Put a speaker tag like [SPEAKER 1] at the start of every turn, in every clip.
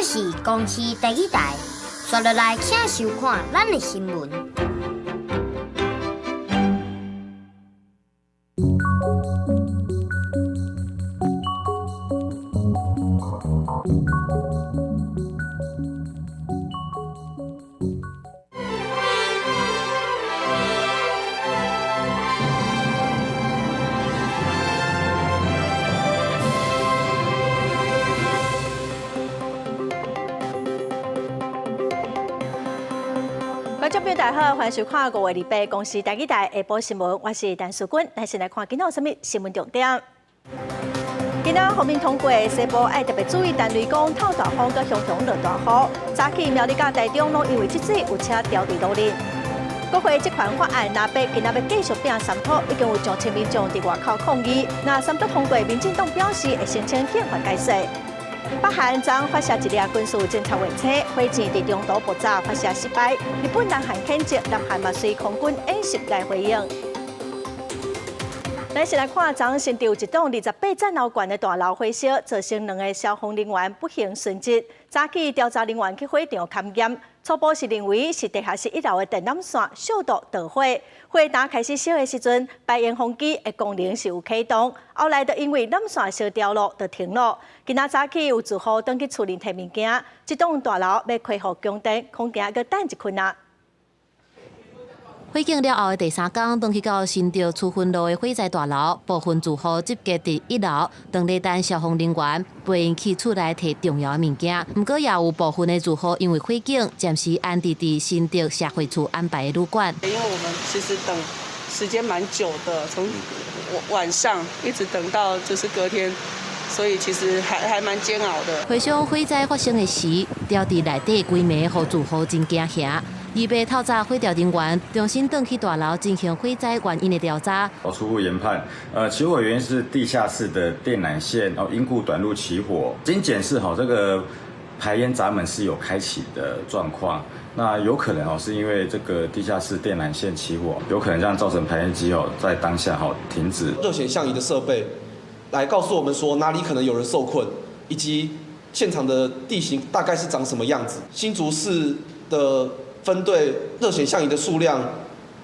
[SPEAKER 1] 这是公视第一台，刷落来请收看咱的新闻。
[SPEAKER 2] 观众朋友大家好，欢迎收看5月28公视第一台下晡新闻，我是陈淑君。咱先来看今天有什么新闻重点。今天方面通过西部爱特别注意单位讲透大风佮熊熊落大雨，早起苗栗甲台中拢因为积水有车调离路面。国会这款法案拿白今仔要继续拼三读，已经有上千民众伫外口抗议。那三读通过，民进党表示会申请宪法改写。北韩昨发射一辆军事侦察卫星，火箭伫中途爆炸发射失败。日本南韩谴责南韩嘛随空军演习来回应。咱先来看，昨新竹有一栋28层楼高的大楼火烧，造成2个消防人员不幸损失。早起调查人员去火场勘验，初步是认为是地下室1楼的电缆线烧到导火。火单开始烧的时阵，排烟风机的功能是有启动，后来就因为缆线烧掉了，就停了。今仔早起有住户登去厝里摕物件，这栋大楼要恢复供电，恐惊要等一困难。
[SPEAKER 3] 火警了后的第3天，登去到新竹厝分路的火灾大楼，部分住户集结伫1楼，等咧等消防人员陪因去厝内摕重要的物件。不过，也有部分的住户因为火警，暂时安置伫新竹社会处安排的旅馆。
[SPEAKER 4] 因为我们其实等时间蛮久的，从晚上一直等到就是隔天，所以其实还蛮煎熬的。
[SPEAKER 3] 回想火灾发生的时，掉伫内底规暝，互住户真惊吓。2倍透早，火调人员重新登去大楼进行火灾原因的调查。
[SPEAKER 5] 初步研判，起火原因是地下室的电缆线因故短路起火。经检视这个排烟闸门是有开启的状况，那有可能是因为这个地下室电缆线起火，有可能这样造成排烟机在当下停止。
[SPEAKER 6] 热显像仪的设备来告诉我们说哪里可能有人受困，以及现场的地形大概是长什么样子。新竹市的分队热显像仪的数量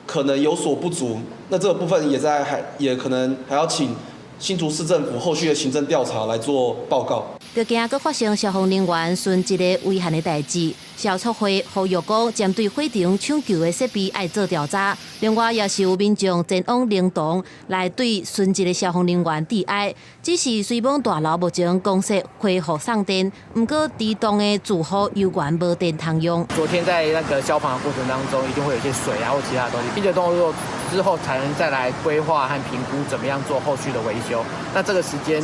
[SPEAKER 6] 可能有所不足，那这个部分也可能还要请新竹市政府后续的行政调查来做报告。
[SPEAKER 3] 就惊佫发生消防人员殉职的危险的代志，消促会呼吁讲，针对火场抢救的设备爱做调查。另外，也是有民众前往灵堂来对殉职的消防人员致哀。只是虽望大楼目前公设恢复送电，不过地洞的住户有关无电通用。
[SPEAKER 7] 昨天在那个消防的过程当中，一定会有一些水啊或其他东西，并且动作之后才能再来规划和评估怎么样做后续的维修。那这个时间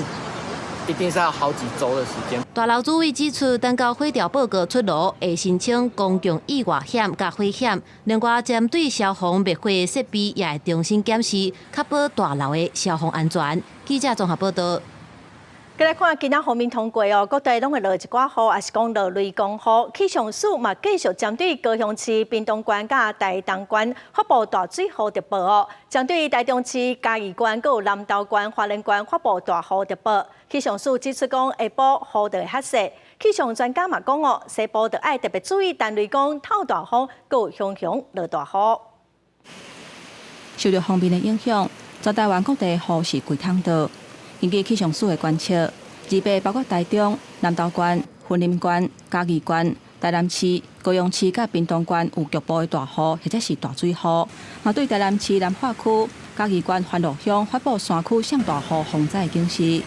[SPEAKER 7] 一定是要好几周的时间。
[SPEAKER 3] 大楼主委指出，等到火调报告出炉，会申请公共意外险甲火险。另外，针对消防灭火的设备，也会重新检视，确保大楼的消防安全。记者综合报道。
[SPEAKER 2] 再来看今仔方面通过各地拢会落一寡雨，也是讲落雷公雨。气象署嘛继续针对高雄市屏东县甲台东县发布大水雨特报针对台中市嘉义县、佮有南投县、花莲县发布大雨特报。气象署指出讲，下晡雨就会较细。气象专家嘛讲西部就爱特别注意单位讲透大风，佮有熊熊落大雨。
[SPEAKER 8] 受到风面的影响，全台湾各地雨势规通道。根据气象署的观测，28包括台中、南投县、云林县、嘉义县、台南市、高雄市甲屏东县有局部的大雨或者是大水雨。嘛对台南市南化区、嘉义县番路乡发布山区上大雨洪灾警示。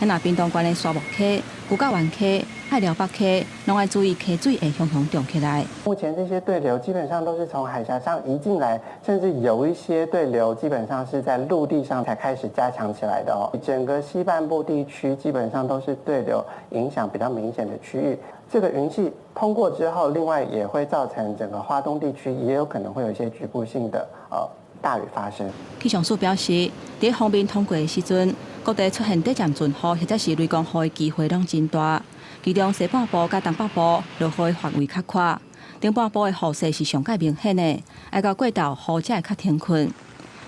[SPEAKER 8] 那屏东县的沙木溪、古甲湾溪、爱寮北溪，拢要注意溪水会熊熊涨起来。
[SPEAKER 9] 目前这些对流基本上都是从海峡上移进来，甚至有一些对流基本上是在陆地上才开始加强起来的整个西半部地区基本上都是对流影响比较明显的区域。这个云系通过之后，另外也会造成整个花东地区也有可能会有一些局部性的大雨发生。
[SPEAKER 8] 气象署表示，在方面通过的时阵，各地出现短暂阵雨或者是雷公雨的机会拢真大。其中西半部甲东北部落雨的范围较宽，东半部的雨势是上较明显的，要到过昼雨才会较停困。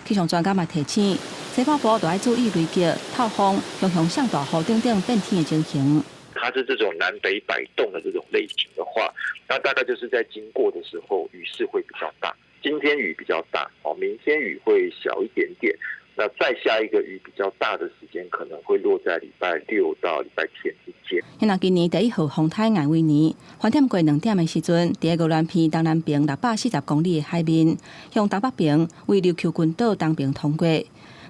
[SPEAKER 8] 气象专家嘛提醒，西半部就要注意雷击、透风、熊熊上大雨等等变天的情形。
[SPEAKER 10] 它它是这种南北摆动的这种类型的话，那大概就是在经过的时候雨势会比较大。今天雨比较大，明天雨会小一点点。那再下一个雨比较大的时间，可能会落在礼拜6到礼拜天之间。
[SPEAKER 8] 那今年第1号风台艾维尼翻点过2点的时阵，伫个鹅銮鼻东南边640公里的海面，向东北边为琉球群岛东边通过，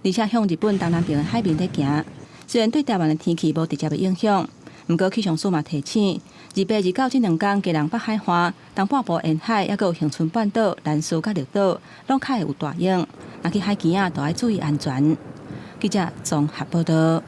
[SPEAKER 8] 而且向日本东南边的海面在行。虽然对台湾的天气无直接的影响，不过气象署嘛提醒，28、29这2天，基隆北海岸、东半部沿海，还有恒春半岛、兰屿甲绿岛，拢较会有大影。若去海边啊，都要注意安全。记者综合报道。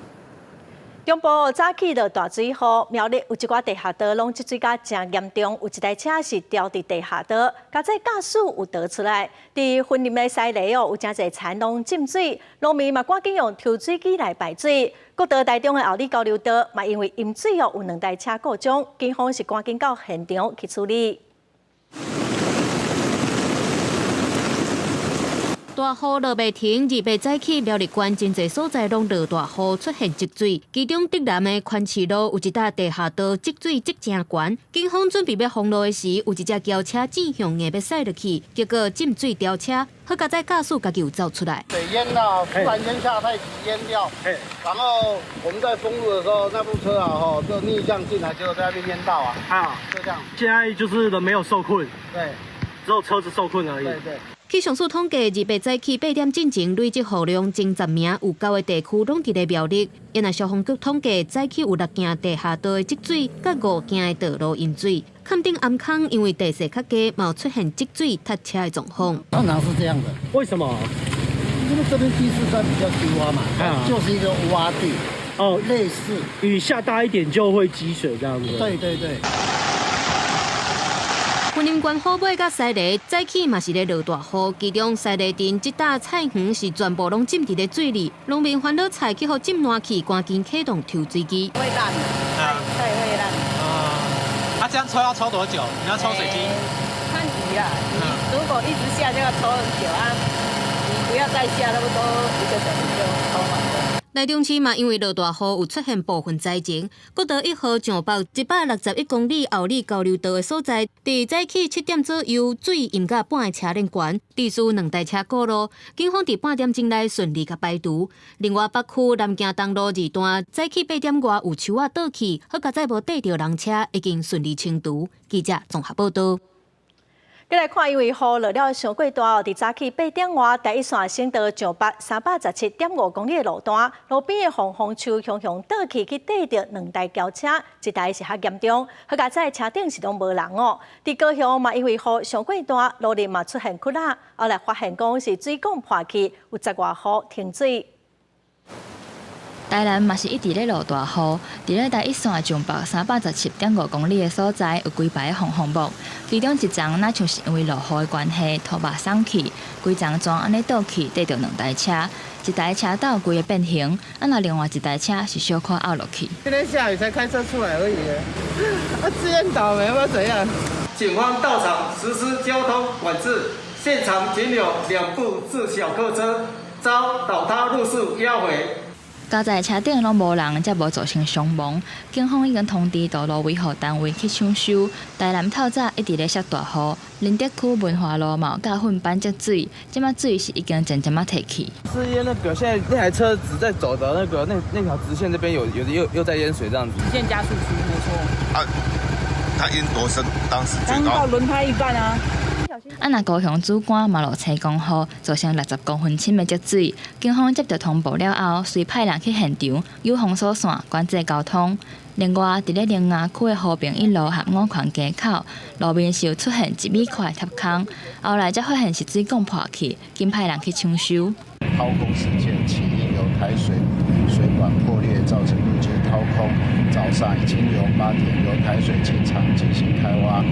[SPEAKER 2] 中部早起落大水后，苗栗有一寡地下道拢积水甲真严重，有一台车是掉伫地下道，加在驾驶有倒出来。伫云林的西里有真侪田拢浸水，农民嘛赶紧用抽水机来排水。国道台中的后里交流道嘛因为淹水有2台车故障，警方是赶紧到现场去处理。
[SPEAKER 3] 大雨落袂停，28早起苗栗县真侪所在拢落大雨，出现积水。其中竹南的宽市路有一搭地下道积水积真悬，警方准备要封路的时，有一只轿车正向硬要驶落去，结果浸水吊车，好加在驾驶家己有走出来。
[SPEAKER 11] 水淹到，突然间下太急淹掉，然后我们在封路的时候，那部车就逆向进来，结果在那边淹到就这样。
[SPEAKER 12] 现在就是人没有受困，
[SPEAKER 11] 对，
[SPEAKER 12] 只有车子受困而已。
[SPEAKER 11] 对。
[SPEAKER 3] 气象署统计，28早起8点进前累积雨量前10名，有9个地区拢伫咧苗栗。因那消防局统计，早起有6件地下道的积水，甲5件的道路淹水。坎顶暗坑因为地势较低，嘛有出现积水塌车的状况。
[SPEAKER 11] 常常是这样的。
[SPEAKER 12] 为什么？
[SPEAKER 11] 因为这边地势山比较低洼嘛，就是一个洼地。
[SPEAKER 12] 哦，
[SPEAKER 11] 类似
[SPEAKER 12] 雨下大一点就会积水这样子。
[SPEAKER 11] 对。
[SPEAKER 3] 云林县虎尾甲西里早起嘛是咧落大雨，其中西里镇一搭菜园是全部拢浸伫咧水里，农民烦恼菜去互浸烂去，赶紧启动抽水机。
[SPEAKER 13] 会烂，菜会烂。
[SPEAKER 14] 这样抽要抽多久？你要抽水机？
[SPEAKER 13] 看雨啦，你如果一直下就要抽很久啊，你不要再下，差不多1个小时就抽完了。
[SPEAKER 3] 台中市嘛，因为落大雨，有出现部分灾情。国道1号上北161公里后里交流道的所在，伫早起7点左右，水淹到半个车轮悬，地势2台车过路，警方伫半点钟内顺利甲排除。另外，北区南京东路2段早起8点外有树仔倒去，好加载无缀着人车，已经顺利清除。记者综合报道。
[SPEAKER 2] 再来看，因为雨落了伤过大，伫早起8点外，第一线省道上北317.5公里的路段，路边的红枫树向倒去，去缀着2台轿车，一台是较严重，好加在车顶是拢无人哦。伫高雄嘛，因为雨伤过大，路面嘛出现窟窿，后来发现讲是水管破去，有10外户停水。
[SPEAKER 15] 台南嘛是一直咧落大雨，伫咧台一线上北317.5公里的所在，有几排红红木，其中一丛那像是因为落雨的关系，土白松去，规丛全安尼倒去，缀着2台车，一台车道规个变形，那另外一台车是小可凹落去。
[SPEAKER 11] 今天下雨才开车出来而已，自认倒霉或怎样？
[SPEAKER 16] 警方到场实施交通管制，现场仅有2部自小客车遭倒塌路树压毁。
[SPEAKER 15] 加在车顶拢无人，才无造成伤亡。警方已经通知道路维护单位去抢修。台南透早一直咧下大雨，林德区文化路嘛有甲混班积水，即马水是已经渐渐提起。
[SPEAKER 17] 是因为那个现在那台车子在走的那条直线这边又在淹水这样子。
[SPEAKER 13] 直线加速区没错。
[SPEAKER 18] 它淹多深？当时
[SPEAKER 13] 刚到轮胎一半啊。
[SPEAKER 15] 那高雄主管马路车公雨，造成60公分深的积水。警方接到通报了后，随派人去现场，有封锁线管制交通。另外，伫咧灵雅区的和平1路和5款街口，路面是有出现1米宽的塌坑，后来才发现是水管破去，经派人去抢修。
[SPEAKER 19] 掏空事件起因由台水管破裂造成路径掏空，早上已经由8点由台水进场进行开挖。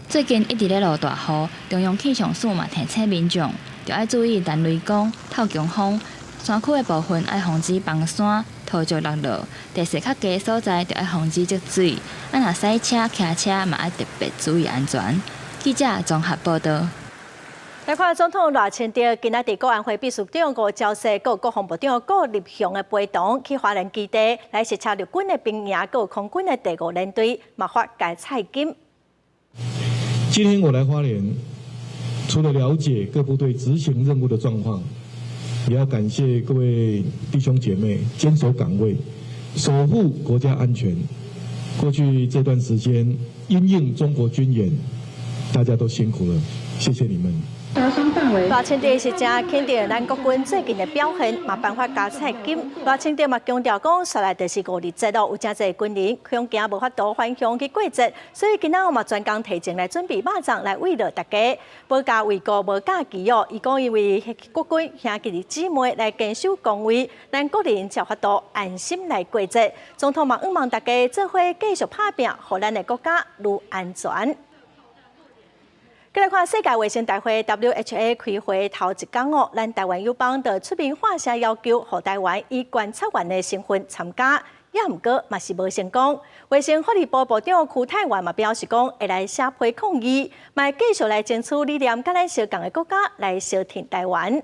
[SPEAKER 15] 最近一直咧落大雨，中央气象署嘛提醒民众，就要注意弹雷公、透强风，山区的部分要防止崩山、土石落落，地势较低的所在就要防止积水。若驶车、骑车嘛要特别注意安全。记者综合报道。
[SPEAKER 2] 来看总统赖清德今仔伫国安会秘书长吴钊燮，国防部长郭立雄的陪同去花莲基地来视察陆军的兵营，国空军的第5联队马发改菜金。
[SPEAKER 20] 今天我来花莲，除了了解各部队执行任务的状况，也要感谢各位弟兄姐妹坚守岗位，守护国家安全。过去这段时间，因应中国军演，大家都辛苦了，谢谢你们。
[SPEAKER 2] 赖清德是正肯定咱国军最近的表现，嘛颁发加菜金。赖清德嘛强调讲，说来就是5日节咯，有真侪军人恐惊无法度返乡去过节，所以今仔我嘛专工提前来准备肉粽来慰劳大家，保家卫国无假期哦。伊讲因为国军兄弟姊妹来坚守岗位，咱国人才法度安心来过节。总统嘛望大家做伙继续打拼，互咱的国家愈安全。再来看世界卫生大会 （WHO） 开会头一天哦，咱台湾友邦的出面发声要求，互台湾以观察员的身份参加，也毋过嘛是无成功。卫生福利部部长邱泰源嘛表示讲，会来写批抗议，嘛会继续来争取理念甲咱相共的国家来相挺台湾。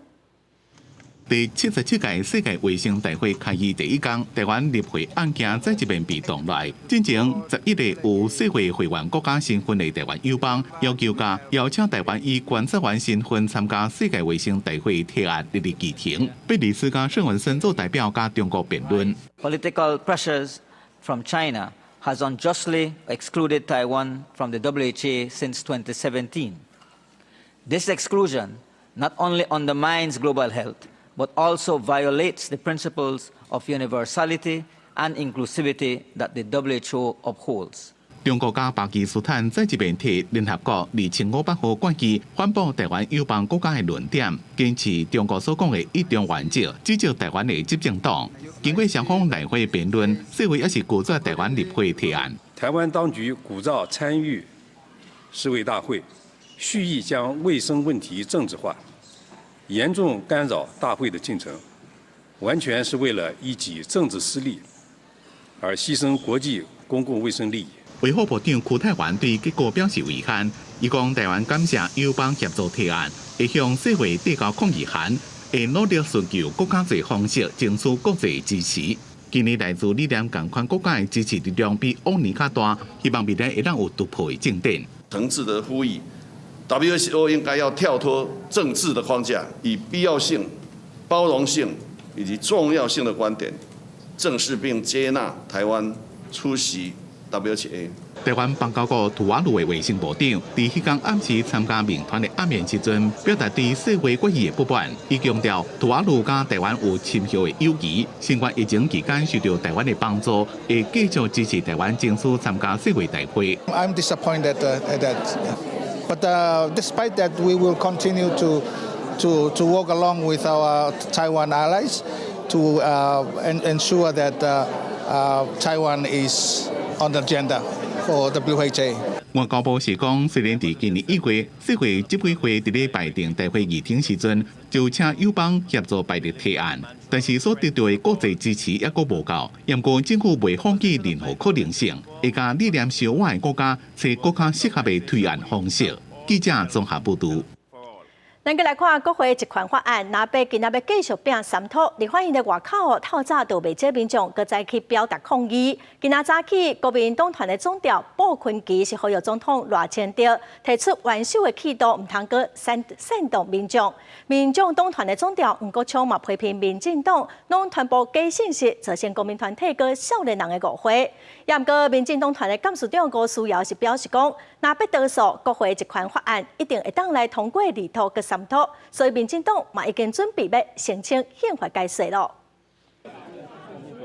[SPEAKER 21] 第77届世界卫生大会开议第一天，台湾入会案件再一遍被动来。进前11个有世卫会员国家身份的台湾友邦，要求邀请台湾以观察员身份参加世界卫生大会提案日日议程，被理事甲沈文生做代表甲中国辩论。
[SPEAKER 22] Political pressures from China has unjustly excluded Taiwan from the WHO since 2017. This exclusion not only undermines global health,but also violates the principles of universality and inclusivity that the WHO upholds.
[SPEAKER 21] 中国甲巴基斯坦再一遍替联合国2500号决议反驳台湾友邦国家的论点，坚持中国所讲的一中原则，指责台湾的执政党。经过双方来回辩论，世卫也是拒绝台湾入会提案。
[SPEAKER 23] 台湾当局鼓噪参与世卫大会，蓄意将卫生问题政治化。严重干扰大会的进程，完全是为了一己政治私利，而牺牲国际公共卫生利益。
[SPEAKER 21] 卫福部长邱泰源对结果表示遗憾，伊讲台湾感谢友邦协助提案，会向世卫递交抗议函，会努力寻求更加侪方式争取国际支持。今年来自理念同款国家的支持力量比往年较大，希望未来会当有突破的进展。
[SPEAKER 24] 诚挚的呼吁。WHO 应该要跳脱政治的框架，以必要性、包容性以及重要性的观点，正视并接纳台湾出席 WHO。
[SPEAKER 21] 台湾邦交国图瓦卢的卫生部长，伫迄天暗时参加民团的暗面时阵，表达对世卫决议的不满，伊强调图瓦卢甲台湾有深厚的友谊，新冠疫情期间受到台湾的帮助，会继续支持台湾争取参加世卫大会。
[SPEAKER 19] I'm disappointed that.But despite that, we will continue to work along with our Taiwan allies to ensure that Taiwan is on the agenda for WHO.
[SPEAKER 21] 外交部是讲，虽然伫今年1月，世卫执委会伫咧排定大会议程时阵，就请友邦协助排列提案，但是所得到的国际支持也阁无够。不过政府未放弃任何可能性，会甲理念相悖的国家找更加适合的推案方式。记者综合报道。
[SPEAKER 2] 咱再来看国会一款法案，若被今仔要继续并三读，立法院的外口透早就未接民众，搁再去表达抗议。今仔早起，国民党团的总调鲍昆萁是呼吁总统赖清德提出元首的气度，唔通搁煽动民众。民众党团的总调黄国昌嘛批评民进党拢传播假信息，造成国民团体搁少年人的误会。也毋过，民进党团的干事长吴思瑶是表示讲，若要得数，国会一款法案一定会当来通过二读搁三读，所以民进党嘛已经准备要申请宪法改写咯。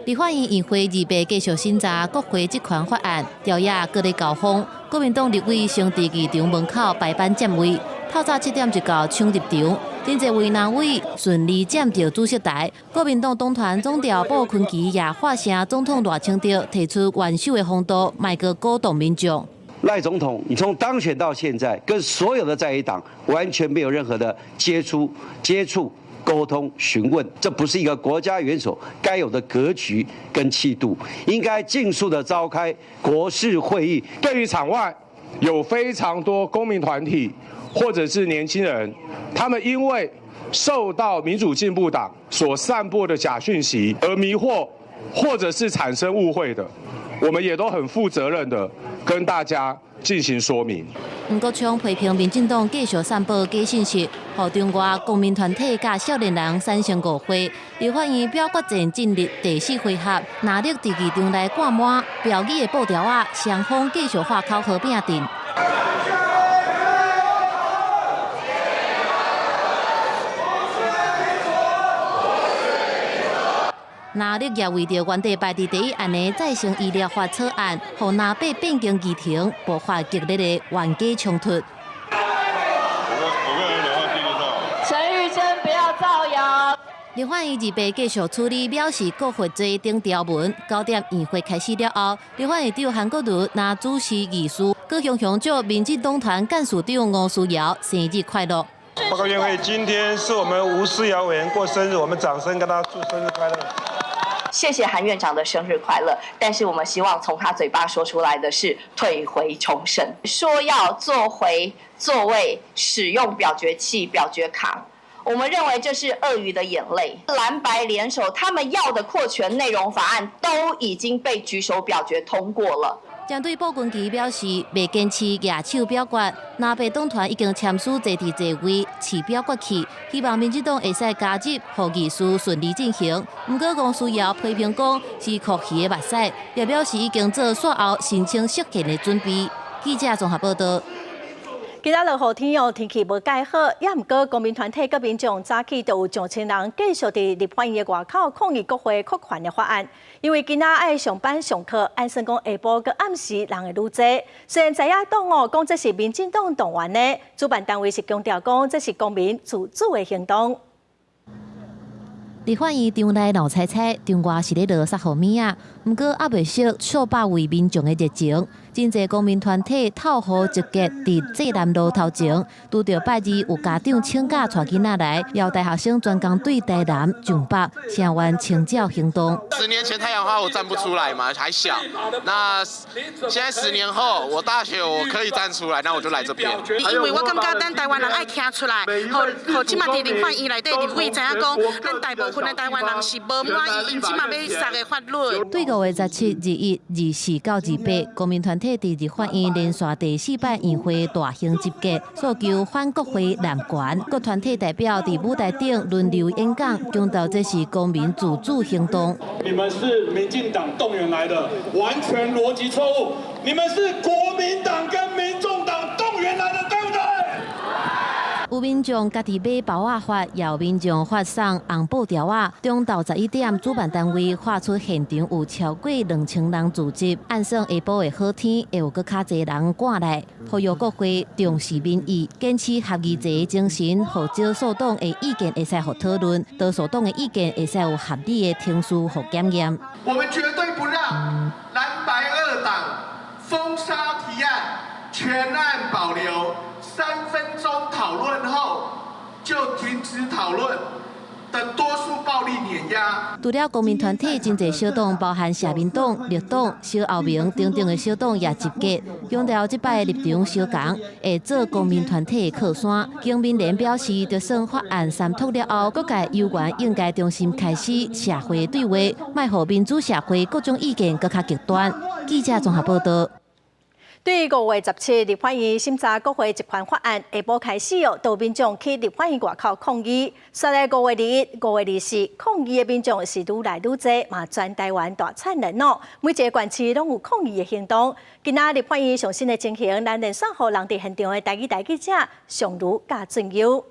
[SPEAKER 3] 立法院议会2月继续审查国会这款法案，调野各咧交锋。国民党立委先伫议场门口排班占位，透早7点就到抢入场。真侪为难委顺利占到主席台。国民党党团总调鲍昆萁也发声，总统赖清德提出元首的风度，卖个鼓动民众。
[SPEAKER 25] 赖总统，你从当选到现在，跟所有的在野党完全没有任何的接触、沟通、询问，这不是一个国家元首该有的格局跟气度，应该尽速的召开国事会议。
[SPEAKER 26] 对于场外有非常多公民团体
[SPEAKER 1] 或者是年轻人，他们因为受到民主进步党所散播的假讯息而迷惑，或者是产生误会的，我们也都很负责任的跟大家进行说明。
[SPEAKER 3] 不过，将批评民进党继续散播假信息，让中外公民团体甲少年人产生误会。立法院表决前进入第4回合，拿力第2场内挂满，标语的布条啊，双方继续画口和拼阵。拿力也为着原地排伫第1案的再生医疗法草案，和拿北变更议庭爆发激烈的冤家冲突。
[SPEAKER 4] 陈玉珍不要造谣。
[SPEAKER 3] 立法院2备继续处理藐视国会罪等条文。9点议会开始了后，立法院长韩国瑜拿主持议事，高雄祝民进党团干事长吴思瑶生日快乐。
[SPEAKER 5] 报告院会，今天是我们吴思瑶委员过生日，我们掌声跟他祝生日快乐。
[SPEAKER 6] 谢谢韩院长的生日快乐，但是我们希望从他嘴巴说出来的是退回重审，说要坐回座位，使用表决器、表决卡。我们认为这是鳄鱼的眼泪，蓝白联手，他们要的扩权内容法案都已经被举手表决通过了。
[SPEAKER 3] 针对鲍君奇表示未坚持举手表决，南北党团已经签署坐伫座位持表决器，希望民进党会使加入，让议事顺利进行。不过吴思瑶批评讲是酷鱼的目屎，也表示已经做赛后申请释宪的准备。记者综合报道。
[SPEAKER 2] 今仔日天哦，天气无介好，也毋过公民团体甲民众早起就有上千人继续伫立法院的外口抗议国会扩权的法案。因为今仔爱上班上课，按算讲下晡佮暗时人会愈侪。虽然在野党哦讲这是民进党动员的，主办单位是强调讲这是公民自主的行动。
[SPEAKER 3] 立法院场内闹彩彩，场外是咧落撒雨米啊。不过也未少数百位民众的热情，真侪公民团体透雨集结伫济南路头前，拄着拜二有家长请假带囡仔来，邀大学生专工对台南、上北声援清教行动。
[SPEAKER 7] 10年前太阳花我站不出来嘛，还小。那现在10年后，我大学我可以站出来，那我就来这边。
[SPEAKER 26] 因为我感觉咱台湾人爱站出来，互即马伫立法院内底立委知影讲，咱大部分的台湾人是无满意，因即马要杀的法律。
[SPEAKER 3] 对5月17、21、24到28，公民团体伫立法院连续第4摆议会大型集结，诉求反国会滥权。各团体代表伫舞台顶轮流演讲，强调这是公民自主行动。
[SPEAKER 27] 你们是民进党动员来的，完全逻辑错误。你们是国民党跟民众党动员来的，对不对？
[SPEAKER 3] 有民众家己买包仔发，也有民众发送红布条仔。中昼11点，主办单位发出现场有超过2000人聚集，按算下晡的好天，会有搁较侪人赶来。呼吁国会重视民意，坚持合议制的精神，互少数党的意见会使互讨论，多数党的意见会使有合理的听书互检验。
[SPEAKER 28] 我们绝对不让蓝白2党封杀提案，全案保留。3分钟讨论后就停止讨论的多数暴力碾压。除
[SPEAKER 3] 了公民团体，真侪小党，包含社民党、绿党、小后明等等的小党也集结，强调这摆的立场相同，会做公民团体的靠山。经民联表示，就算法案三读了后，各界议员应该重新开始社会对话，卖互民主社会各种意见更较极端。记者综合报道。
[SPEAKER 2] 对于5月17立法院审查国会一款法案，下晡开始哦，有民众去立法院外口抗议。说来5月21、5月24，抗议的民众是愈来愈多，嘛全台湾大产热闹，每一个县市拢有抗议的行动。今仔立法院上新的情形，咱连线互人伫现场的台记者尚如甲准优。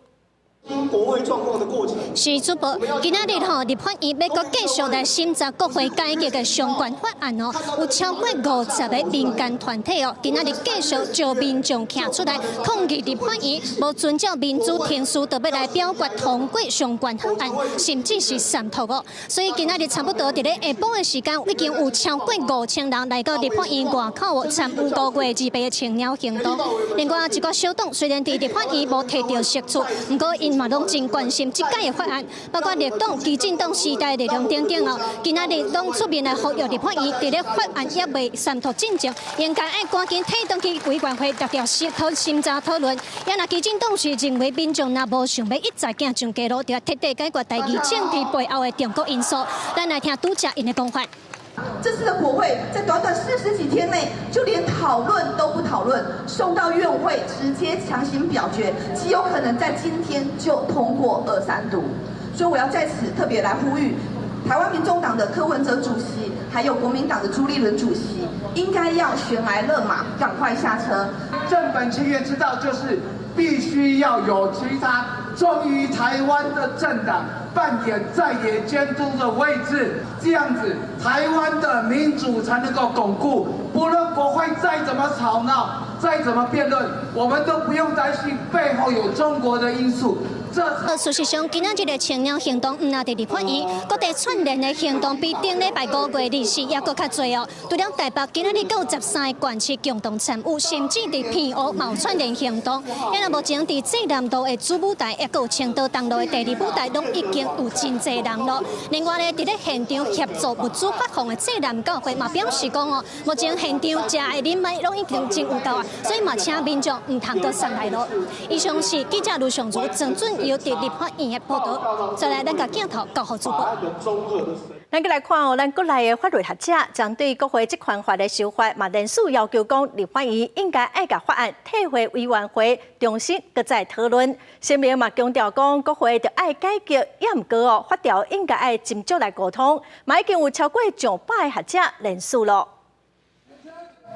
[SPEAKER 29] 国会状况的过程
[SPEAKER 30] 是主播，今仔日吼，立法院要搁继续来审查国会改革的相关法案哦，有超过50个民间团体哦，今仔日继续招民众站出来抗议立法院无遵照民主程序，就要来表决通过相关法案，甚至是三读哦。所以今仔日差不多伫咧下晡的时间，已经有超过5000人来到立法院外口参与5月28的青鸟行动。另外一个小党虽然伫立法院无摕到释出，不过因嘛拢真关心即届的法案，包括立党、基进党时代力量等等哦，今仔日拢出面来呼吁立法院，伫咧法案也未三读进程，应该爱赶紧推动去委员会达到审查讨论。也若基进党是认为民众若无想要一再行上街路，就要彻底解决台语政治背后的中国因素。咱来听拄则因的讲法。
[SPEAKER 8] 这次的国会在短短40几天内，就连讨论都不讨论，送到院会直接强行表决，极有可能在今天就通过2、3读。所以我要在此特别来呼吁，台湾民众党的柯文哲主席，还有国民党的朱立伦主席，应该要悬崖勒马，赶快下车。
[SPEAKER 28] 正本清源之道就是必须要有其他忠于台湾的政党扮演在野监督的位置，这样子台湾的民主才能够巩固。不论国会再怎么吵闹，再怎么辩论，我们都不用担心背后有中国的因素。
[SPEAKER 30] 事实上，今仔日的青年行动唔那伫立法院，各地串联的行动比顶礼拜5月24也搁较侪哦。除了台北，今仔日有13个县市共同参与，甚至伫偏湖嘛有串联行动。因为目前伫济南路的主舞台，也有青岛东路的第2舞台，拢已经有真侪人咯。另外咧，伫咧现场协助物资发放的济南教会嘛表示讲哦，目前现场食的饮卖拢已经真有够啊，所以嘛请民众唔通搁上来咯。以上是记者卢尚如、郑俊由伫立法院的报道。再来，咱甲镜头交互主播。
[SPEAKER 2] 咱再来看哦，咱国内的法律学者针对国会这款法的修法，嘛联署要求讲，立法院应该爱甲法案退回委员会重新搁再讨论。声明嘛强调讲，国会着爱改革，也毋过哦，法条应该爱斟酌来沟通。嘛已经有超过上百个学者联署咯。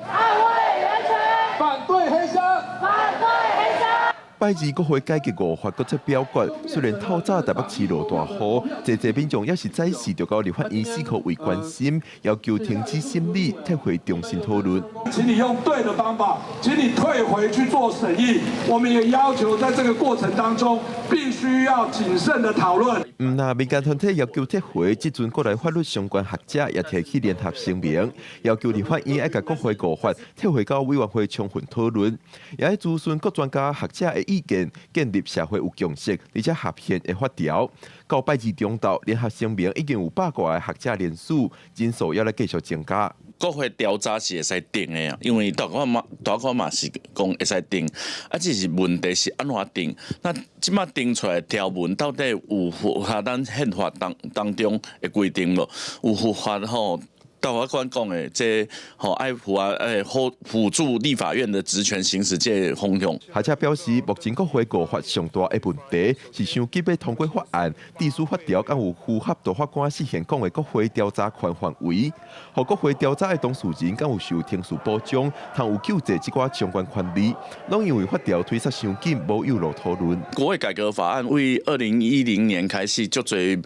[SPEAKER 27] 捍卫人权，反对黑箱，反对黑箱。
[SPEAKER 9] 拜二国会改革5法搁出表决，虽然透早台北市落大雨，侪民众也是再次着到立法院思考为关心，要求停止审理，退回重新讨论。
[SPEAKER 27] 请你用对的方法，请你退回去做审议。我们也要求在这个过程当中，必须要谨慎的讨论。
[SPEAKER 9] 那民间团体要求退回，即阵国内法律相关学者也提起联合声明，要求立法院要甲国会5法退回到委员会充分讨论，也要咨询各专家学者的意见，建立社会有共识而且合宪的法条。到拜二中昼，联合声明已经有100多个学者联署，人数要来继续增加。
[SPEAKER 10] 国会调查是会使定的啊，因为大概嘛是讲会使定，啊，只是问题是安怎定？那即马定出来条文到底有符合咱宪法当中的规定咯？有符合吼？大法官讲的，这爱辅助立法院的职权行使这方向。
[SPEAKER 9] 学者表示，目前国会5法上大的问题是想急要通过法案，地书法条敢有符合大法官事先讲的国会调查权范围，和国会调查的当事人敢有受刑事保障，通有救济这寡相关权利，拢因为法条推出伤紧，无有路讨论。
[SPEAKER 10] 国会改革法案为2010年开始，足侪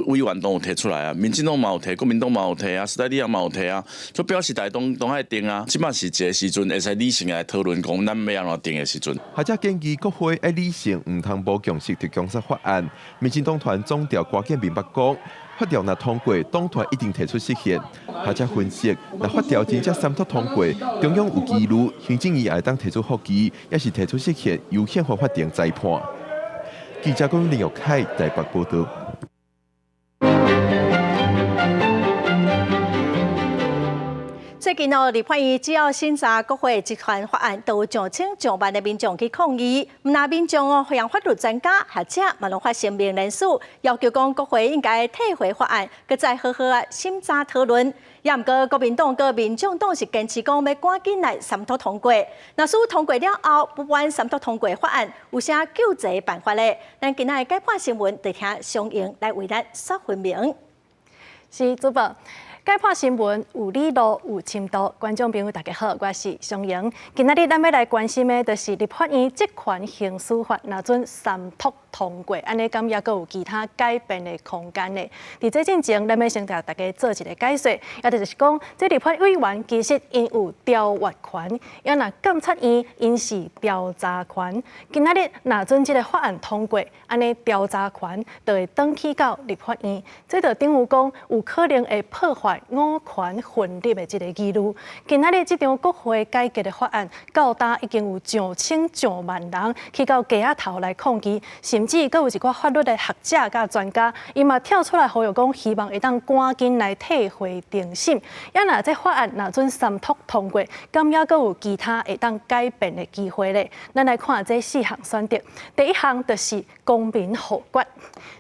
[SPEAKER 10] 委员都有提出来啊，民进党嘛有提，国民党嘛有提啊，时代力量嘛有提啊，就表示大东爱定啊，即马是一个时阵会使理性来讨论，讲咱要安怎定的时阵。
[SPEAKER 9] 学者建议国会要理性，唔通无共识就强杀法案。民进党团总调关键明白讲，法条若通过，党团一定提出释宪。学者分析，若法条真正三读通过，中央有记录，行政院也会当提出复议，也是提出释宪，由宪法法庭裁判。记者郭林玉凯台北报道。
[SPEAKER 2] 最近哦，立法院只要审查国会这款法案，都有上千上万的民众去抗议。唔那民众哦，向法律专家学者嘛拢发声明联署，要求讲国会应该退回法案，搁再好好啊审查讨论。也毋过国民党跟民众党是坚持讲要赶紧来三读通过。若属通过了后，不管三读通过法案有啥救济办法咧？咱今仔解判新闻，得听相应来为咱说分明。
[SPEAKER 11] 是主播。解判新闻有理路有深度，观众朋友大家好，我是尚莹。今仔日咱要来关心的，就是立法院这款刑事法，若准三读通过，安尼敢也阁有其他改变的空间呢？伫这进前，咱要先甲大家做一个解说，也就是讲，这立法委员其实因有调阅权，也若监察院因是调查权。今仔日若准这个法案通过，安尼调查权就会转去到立法院，这就等于讲有可能会破坏坏五权分立的这个记录。今仔日这场国会改革的法案到达已经有上千上万人去到街仔头来抗议，甚至佫有一寡法律的学者甲专家，伊嘛跳出来呼吁讲，希望会当赶紧来退回定审。也若这法案若准三读通过，敢也佫有其他会当改变的机会咧。咱来看这4项选择，第一项就是公民复决。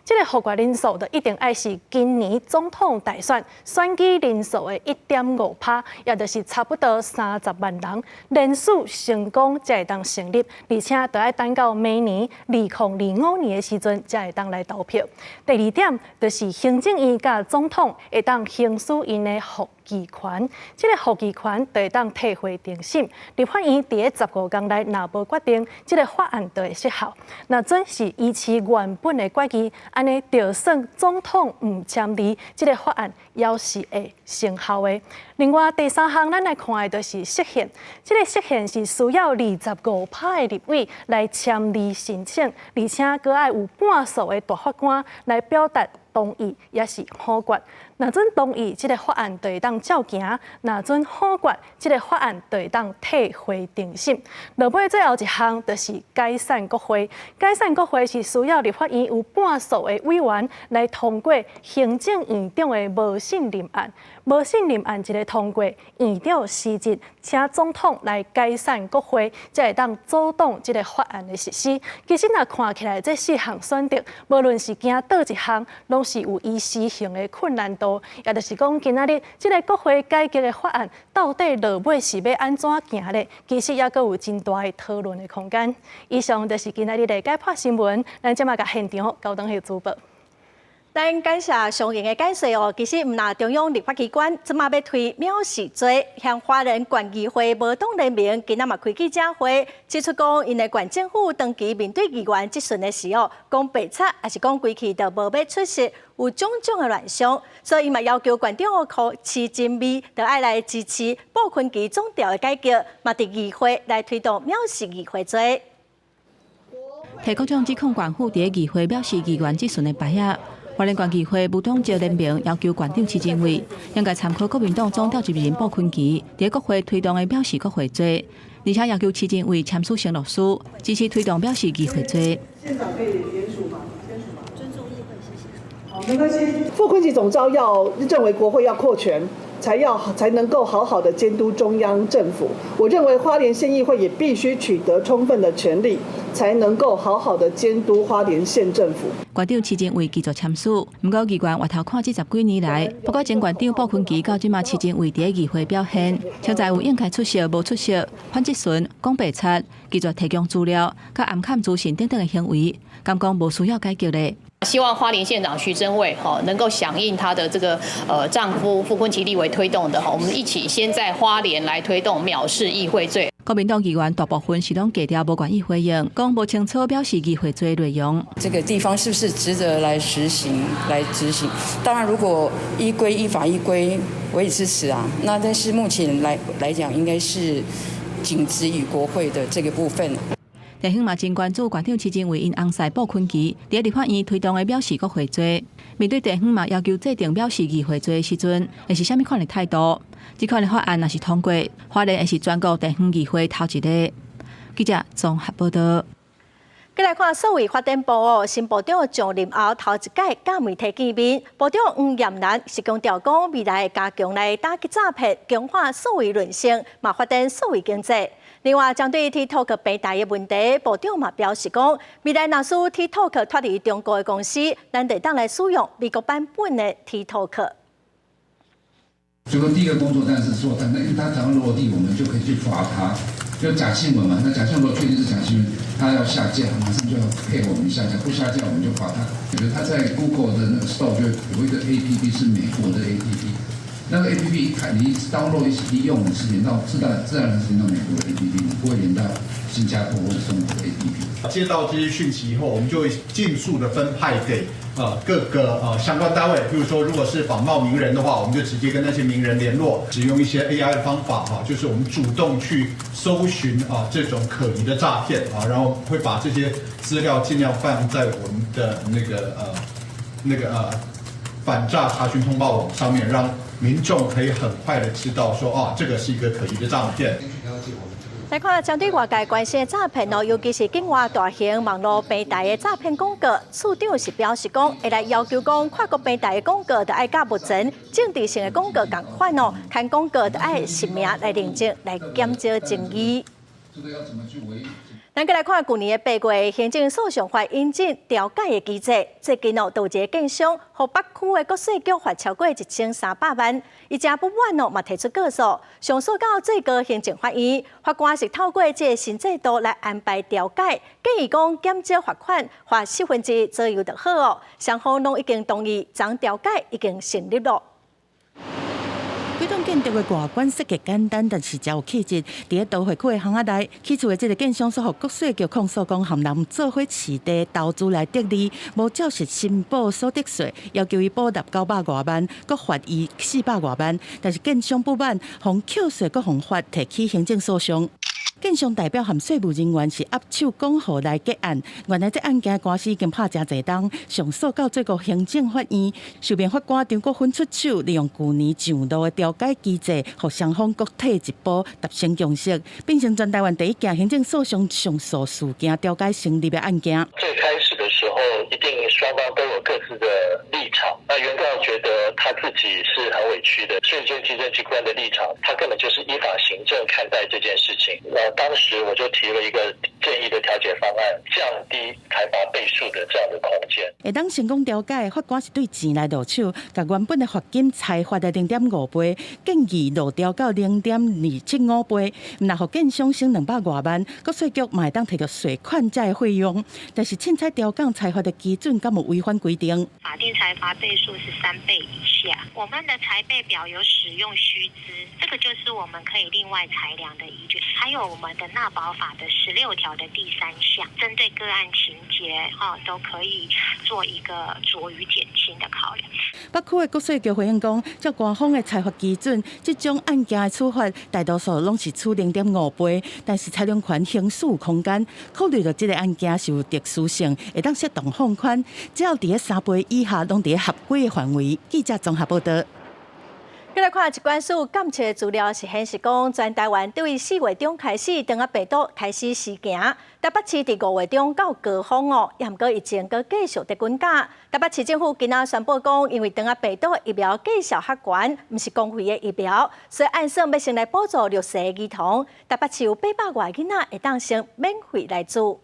[SPEAKER 11] 这个复决人数就一定爱是今年总统大选选举人数的1.5%，也就是差不多30万人，人数成功才会当成立，而且就要等到明年2025年的时阵才会当来投票。第二点就是行政院甲总统会当行使因的复议权，这个复议权就会当退回定审。立法院伫15天内若无决定，这个法案就会失效。那准是依其原本的决议，安尼就算总统唔签字，这个法案也是会生效的。另外第三项，咱来看的就是释宪。这个释宪是需要25%的立委来签字申请，而且佫爱有半数的大法官来表达同意，也是否决。若准同意，这个法案就会当照行；若准否决，这个法案就会当退回定审。落尾最后一项就是解散国会。解散国会是需要立法院有半数的委员来通过行政院长的无信任案。无信任案一个通过，院长辞职，请总统来解散国会，才会当阻挡这个法案的实施。其实若看起来，这4项选择，无论是行倒一项，拢是有伊施行的困难度，也就是讲，今仔日这个国会改革的法案，到底落尾是要安怎行咧？其实也阁有真大的讨论的空间。以上就是今仔日的解剖新闻，咱即马甲现场交通去主播。
[SPEAKER 2] 咱感谢上言的解说哦。其实，毋那中央立法机关即马要推藐视罪，向华人县议会无党人民今仔嘛开记者会，指出讲因的县政府长期面对议员质询的时候，讲白贼还是讲规气都无要出席，有种种的乱象，所以伊嘛要求县长柯市真美，就爱来支持保困期总调的改革，嘛伫议会来推动藐视议会罪。
[SPEAKER 12] 提各种指控县府伫议会藐视议员质询的牌仔。花莲县议会无党籍联名要求县长市政委应该参考国民党总调集人鲍坤奇伫国会推动的藐视国会罪，而且要求市政委签署承诺书，支持推动藐视议会罪。
[SPEAKER 13] 县长可以联署吗？尊重议会，谢谢。好，没关系。傅昆萁总召要认为国会要扩权。才能够好好的监督中央政府。我认为花莲县议会也必须取得充分的权利，才能够好好的监督花莲县政府。
[SPEAKER 12] 县长市政委继续签署，不过议员回头看这10几年来，包括前县长鲍坤奇到即马市政委伫议会表现，像在有应该出席无出席、反质询、讲白贼、拒绝提供资料、甲暗砍资讯等等的行为，敢讲无需要改革咧。
[SPEAKER 14] 希望花莲县长徐榛蔚能够响应她的这个丈夫傅昆萁立委推动的我们一起先在花莲来推动藐视议会罪。
[SPEAKER 12] 国民党议员大部分是拢低调，无愿意回应，讲无清楚表示议会罪内容。
[SPEAKER 15] 这个地方是不是值得来实行、来执行？当然，如果依规、依法、依规，我也支持啊。那但是目前来讲，应该是仅止于国会的这个部分。
[SPEAKER 12] 地方嘛真关注县长市政委因翁婿鲍坤奇伫立法院推动的藐视国会罪。面对地方嘛要求制定藐视议会罪的时阵，会是啥物款的态度？这款的法案若是通过，花莲会是全国地方议会头一个。记者综合报道。
[SPEAKER 2] 再来看数位发展部新部长上任后头一届甲媒体见面，部长黄彦南是强调讲未来会加强来打击诈骗，强化数位人性，嘛发展数位经济。另外，针对 TikTok 平台的问题，部长嘛表示讲，未来若使 TikTok 脱离中国的公司，咱得当来使用美国版本的 TikTok。
[SPEAKER 16] 所以说，第一个工作当然是说，因为它只要落地，我们就可以去抓它。就假新闻嘛，那假新闻如果确定是假新闻，它要下架，马上就要配合我们下架，不下架我们就罚它。比如它在 Google 的那个 Store 就有一个 APP 是美国的 APP。那个 APP 一开，你download一用，你是连到自然是连到美国的 APP， 你不会连到新加坡或者中国的 APP。
[SPEAKER 17] 接到这些讯息以后，我们就会尽速的分派给各个相关单位。比如说，如果是仿冒名人的话，我们就直接跟那些名人联络，使用一些 AI 的方法就是我们主动去搜寻这种可疑的诈骗然后会把这些资料尽量放在我们的那个反诈查询通报网上面，让民众可以很快的知道说，这个是一个可疑的诈骗。
[SPEAKER 2] 来看针对外界关心的诈骗哦，尤其是境外大型网络平台的诈骗广告，处长是表示讲，会来要求讲，跨国平台的广告就爱甲目前政治性的广告同款哦，看广告就爱实名来认证，来减少争议。咱再来看去年的8月，行政诉讼法引进调解的机制，最近哦，有一个建商，和北区的国税局罚超过1300万，伊正不满哦，嘛提出告诉，上诉到最高行政法院，法官是透过这个新制度来安排调解，建议讲减少罚款，罚1/4左右就好哦。双方拢已经同意，将调解已经成立了。
[SPEAKER 1] 几栋建筑的外观设计简单，但是真有气质。伫都会区的巷仔内，起厝的这个建商所，互国税局控诉讲，含人做伙市地投资来得利，无照实申报所得税，要求伊补纳900多万，佮罚伊400多万。但是建商不满，互扣税佮互罚，提起行政诉讼。建商代表含税务人员是握手讲好来结案，原来这案件官司已经拍真侪档，上诉到最高行政法院，受辩法官张国芬出手，利用去年上路的调解机制，互双方各退一步，达成共识，变成全台湾第一件行政诉讼上诉事件调解成立的案件。
[SPEAKER 4] 最开始的时候，一定双方都有各自的立场。那原告觉得他自己是很委屈的，税监稽征机关的立场，他根本就是依法行政看待这件事情。当时我就提了一个建议的调解方案，降低开罚倍数的这样的空间。
[SPEAKER 1] 会当成功调解，法官是对钱来落手，把原本的罚金裁罚的0.5倍，建议落调到0.275倍。若互建商省200多万，国税局嘛会当摕到税款债费用。但是凊彩调降裁罚的基准，敢有违反规定？
[SPEAKER 18] 法定裁罚倍数是3倍以下。我们的裁备表有使用须知，这个就是我们可以另外裁量的依据。还有我们的纳保法的16条的第3项，针对个案情节都可以做一个酌予减轻的考量。
[SPEAKER 1] 北区的国税局回应讲，照官方的裁罚基准，这种案件的处罚大多数拢是处0.5倍，但是裁量权刑事空间，考虑到这个案件是有特殊性，会当适当放宽，只要伫3倍以下，拢伫合规的范围。记者综合报道。
[SPEAKER 2] 再来看一关数监测资料是显示讲，全台湾对4月中开始，当啊病毒开始施行。台北市伫5月中到高峰哦，也毋过疫情搁继续伫滚价。台北市政府今仔宣布讲，因为当啊病毒疫苗继续发悬，毋是公费的疫苗，所以按算要先来补助6岁儿童。台北市有800外囡仔会当先免费来做。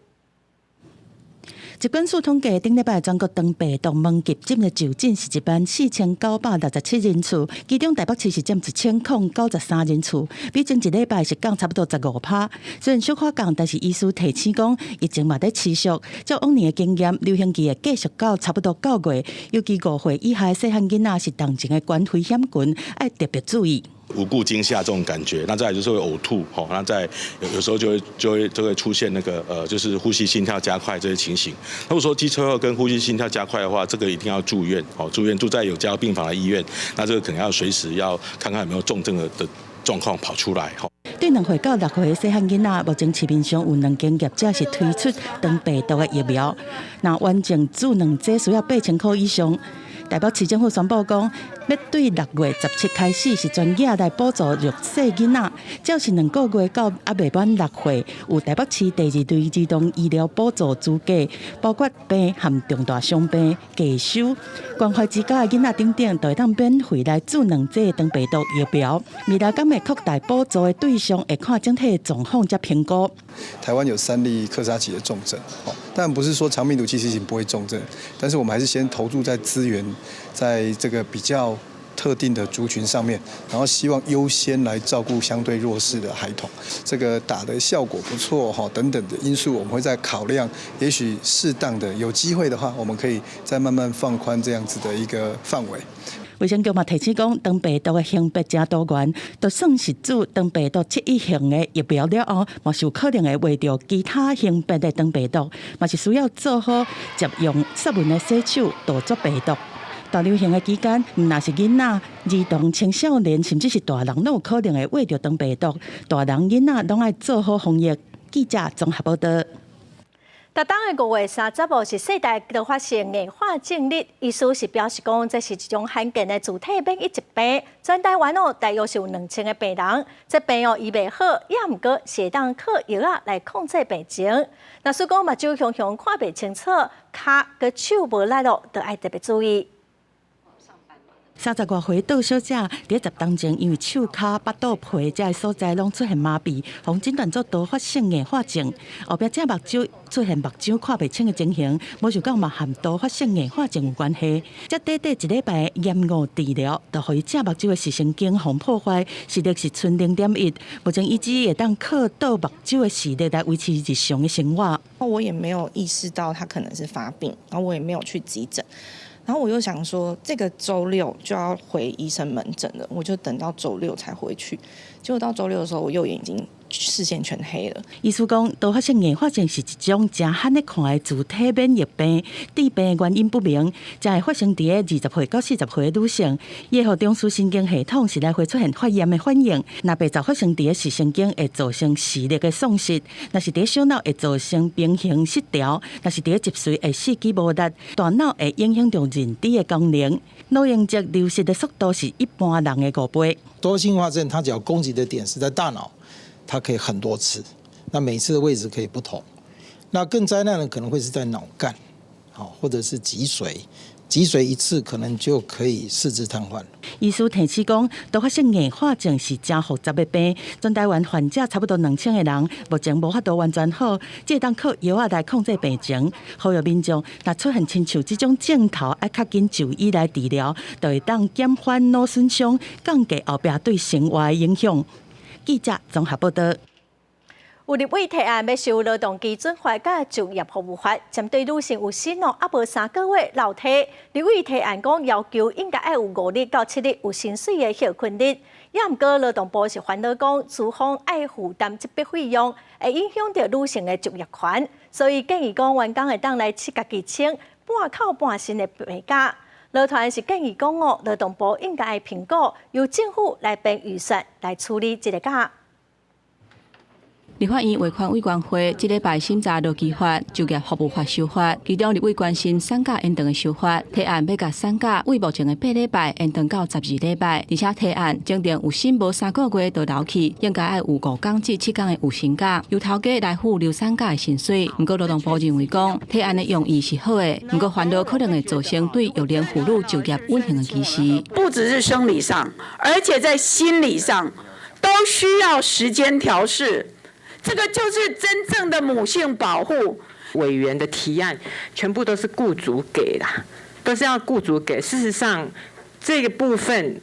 [SPEAKER 2] 疾管署统计，顶礼拜全国长病毒门急诊的就诊是14967人次，其中台北市是占1093人次，比前一礼拜是降差不多15%。虽然小可降，但是医师提醒讲，疫情嘛在持续。照往年的经验，流行期会继续到差不多9月，尤其5岁以下的细汉囡仔是当前的高危险群，要特别注意。
[SPEAKER 19] 无故惊吓这种感觉，那再来就是会呕吐，那在有时候就会出现那个就是呼吸心跳加快这些情形。如果说机车跟呼吸心跳加快的话，这个一定要住院，住在有加护病房的医院，那这个可能要随时要看看有没有重症的状况跑出来。
[SPEAKER 1] 对2岁到6岁的细汉囡仔，目前市面上有2间业者是推出长病毒的疫苗，那完整注2剂需要8000块以上。台北市政府宣布讲，要对6月17开始是专业来补助6岁囡仔，只要是2个月到未满6岁，有台北市第2类儿童医疗补助资格，包括病和重大伤病、继收、关怀之家的囡仔等等，都会当免费来注2剂长病毒疫苗。未来敢会扩大补助的对象，会看整体的状况再评估。
[SPEAKER 20] 台湾有3例克沙奇的重症，但不是说长病毒其实已经不会重症，但是我们还是先投注在资源，在这个比较特定的族群上面，然后希望优先来照顾相对弱势的孩童。这个打的效果不错等等的因素，我们会再考量，也许适当的有机会的话，我们可以再慢慢放宽这样子的一个范围。
[SPEAKER 1] 卫生局嘛提醒讲，长病毒的性别真多元，就算是注长病毒7以上的疫苗了后，嘛是有可能会患着其他性别的长病毒，嘛是需要做好接用湿润的洗手，杜绝病毒。大流行的期间，唔那是囡仔、儿童、青少年，甚至是大人，都有可能会患着长病毒。大人、囡仔拢爱做好防疫。记者综合报道。
[SPEAKER 2] 逐当的5月30號是世界都發生硬化症日，意思是表示講，這是一種罕見的自體免疫疾病。全台灣大約是有2000個病人，這病醫袂好，也毋過是當靠藥仔來控制病情。若是講目睭向看袂清楚，腳佮手無力咯，就要特別注意。
[SPEAKER 1] 30多歲倒小姐在10當前，因為手腳、腹肚、皮這些所在攏出現麻痹，互診斷做多發性硬化症。後壁這目睭出現目睭看袂清的情形，無想到嘛和多發性硬化症有關係。這短1禮拜嚴餓治療，就互伊這目睭的視神經互破壞，視力是剩0.1。目前伊只會當靠倒目睭的視力來維持日常的生活。
[SPEAKER 3] 我也沒有意識到他可能是發病，然後我也沒有去急診。然後我又想說，這個週6就要回醫生門診了，我就等到週6才回去。結果到週6的時候，我右眼已經視線全黑了。
[SPEAKER 1] 醫師講，多發性硬化症是一種真罕得看的自體免疫病，致病原因不明，才會發生在20歲到40歲的女性。伊會中樞神經系統是來會出現發炎的反應，若被早發生在視神經，會造成視力的喪失；若是在小腦，會造成平衡失調；若是在脊髓，會視記無力；大腦會影響到認知的功能。腦容積流失的速度是一般人的5倍。
[SPEAKER 5] 多發性硬化症，它只要攻擊的點是在大腦，它可以很多次，那每次的位置可以不同。那更災難的可能會是在腦幹，或者是脊髓。脊髓一次可能就可以四肢癱瘓。
[SPEAKER 1] 醫師提示講，多發性硬化症是真複雜的病，全台灣患者差不多2000個人，目前無法度完全好，只當靠藥仔來控制病情。呼籲民眾若出現親像這種症頭，要較緊就醫來治療，就會當減緩腦損傷，降低後壁對生活的影響。記者綜合報道。
[SPEAKER 2] 有立委提案要修勞動基準法甲就業服務法，針對女性有薪還無3個月留體。立委提案講要求應該要有5日到7日有薪水的休困日，也毋過勞動部是煩惱講資方愛負擔這筆費用，會影響到女性的就業權，所以建議講員工會當來自家己請半扣半薪的病假。勞團是建議講勞動部應該評估由政府來編預算來處理這個假。
[SPEAKER 12] 立法院衛環委員會這禮拜審查勞基法、就業服務法修法，其中立委關心產假延長的修法，提案要把產假為目前的8禮拜延長到12禮拜，而且提案規定有薪無3個月就留去，應該要有5天至7天的有薪假，由頭家來付留產假的薪水。不過勞動部認為講提案的用意是好的，不過煩惱可能會造成對育齡婦女就業穩定的歧視。
[SPEAKER 6] 不只是生理上，而且在心理上都需要時間調適。這個就是真正的母性保護。委員的提案全部都是雇主給的，都是要雇主給。事實上，這個部分，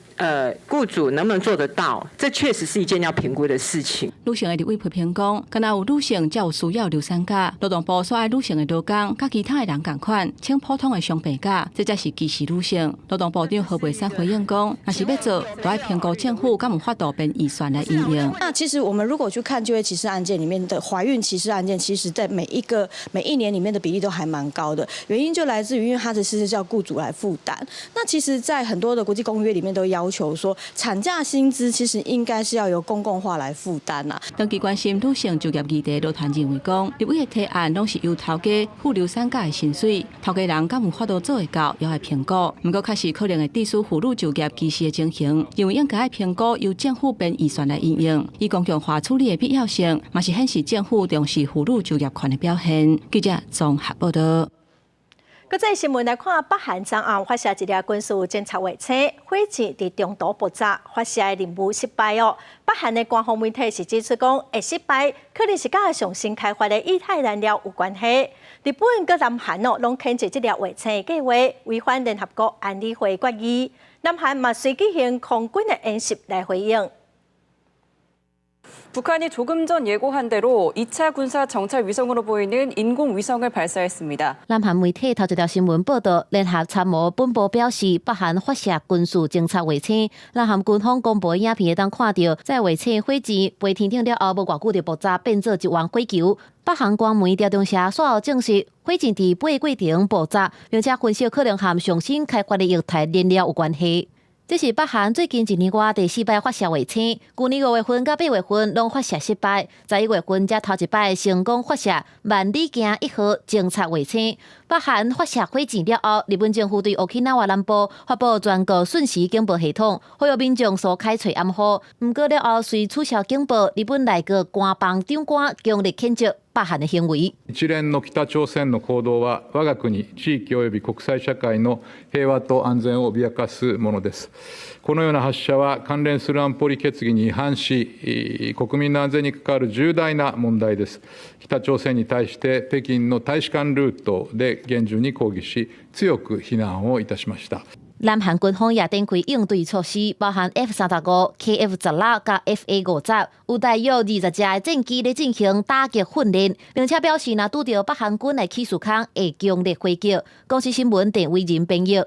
[SPEAKER 6] 雇主能不能做得到？這確實是一件要評估的事情。
[SPEAKER 12] 女性的立委批評講，敢若有女性才有需要留產假，勞動部所愛女性的勞工，甲其他的人同款，請普通的雙病假，這才是歧視女性。勞動部長何培珊回應講，若是要做，就要評估政府敢有法度編預算來應用。
[SPEAKER 3] 那其實我們如果去看就業歧視案件裡面的懷孕歧視案件，其實在每一年裡面的比例都還蠻高的，原因就來自於因為它的是叫雇主來負擔。那其實，在很多的國際公約裡面都要求說，產假薪資其實應該是要由公共化來負擔啊。
[SPEAKER 12] 長期關心女性就業議題，勞團認為講，立委的提案攏是由頭家付留產假的薪水，頭家人敢有法度做會到，也要評估。不過，確實可能會致使婦女就業歧視的情形，因為應該評估由政府編預算來應用，以公共化處理的必要性，嘛是顯示政府重視婦女就業權的表現。記者綜合報道。
[SPEAKER 2] 國際新聞來看，北韓昨暗發射一粒軍事偵察衛星，火箭在中島爆炸，發射的任務失敗哦。北韓的官方媒體是指出講，會失敗可能是甲上新開發的液態燃料有關係。日本跟南韓哦，攏譴責這粒衛星的計劃違反聯合國安理會決議。南韓嘛隨舉行空軍的演習來回應。
[SPEAKER 7] 북한이 조금 전 예고한 대로 2차 군사 정찰 위성으로 보이는 인공 위성을 발사했습니다.
[SPEAKER 21] 南韓媒體頭一條新聞報道，聯合參謀本部表示，北韓發射軍事偵察衛星。南韓軍方公布影片當看到，在衛星火箭飛天頂了後，無偌久就爆炸，變做一灣火球。北韓官媒朝中社隨後證實，火箭在飛過程爆炸，並且分析可能和上新開發的液態燃料有關係。这是北韩最近1年外第4摆发射卫星，去年5月份到8月份拢发射失败，在1月份才头一摆成功发射万里镜1号侦察卫星。北韩发射火箭了后，日本政府对沖縄南部发布全国瞬时警报系统，呼吁民众所开采暗号。不过了后随取消警报，日本内阁官房长官强烈谴责北韓の行為。
[SPEAKER 8] 一連の北朝鮮の行動は我が国、地域及び国際社会の平和と安全を脅かすものです。このような発射は関連する安保理決議に違反し、国民の安全に関わる重大な問題です。北朝鮮に対して北京の大使館ルートで厳重に抗議し、強く非難をいたしました。
[SPEAKER 21] 南韓軍方也展開應對措施，包含 F-35、KF-16 甲 FA-50，有大約20隻的戰機咧進行打擊訓練，並且表示若拄到北韓軍的起事空會強烈回擊。公司新聞鄭偉仁編譯。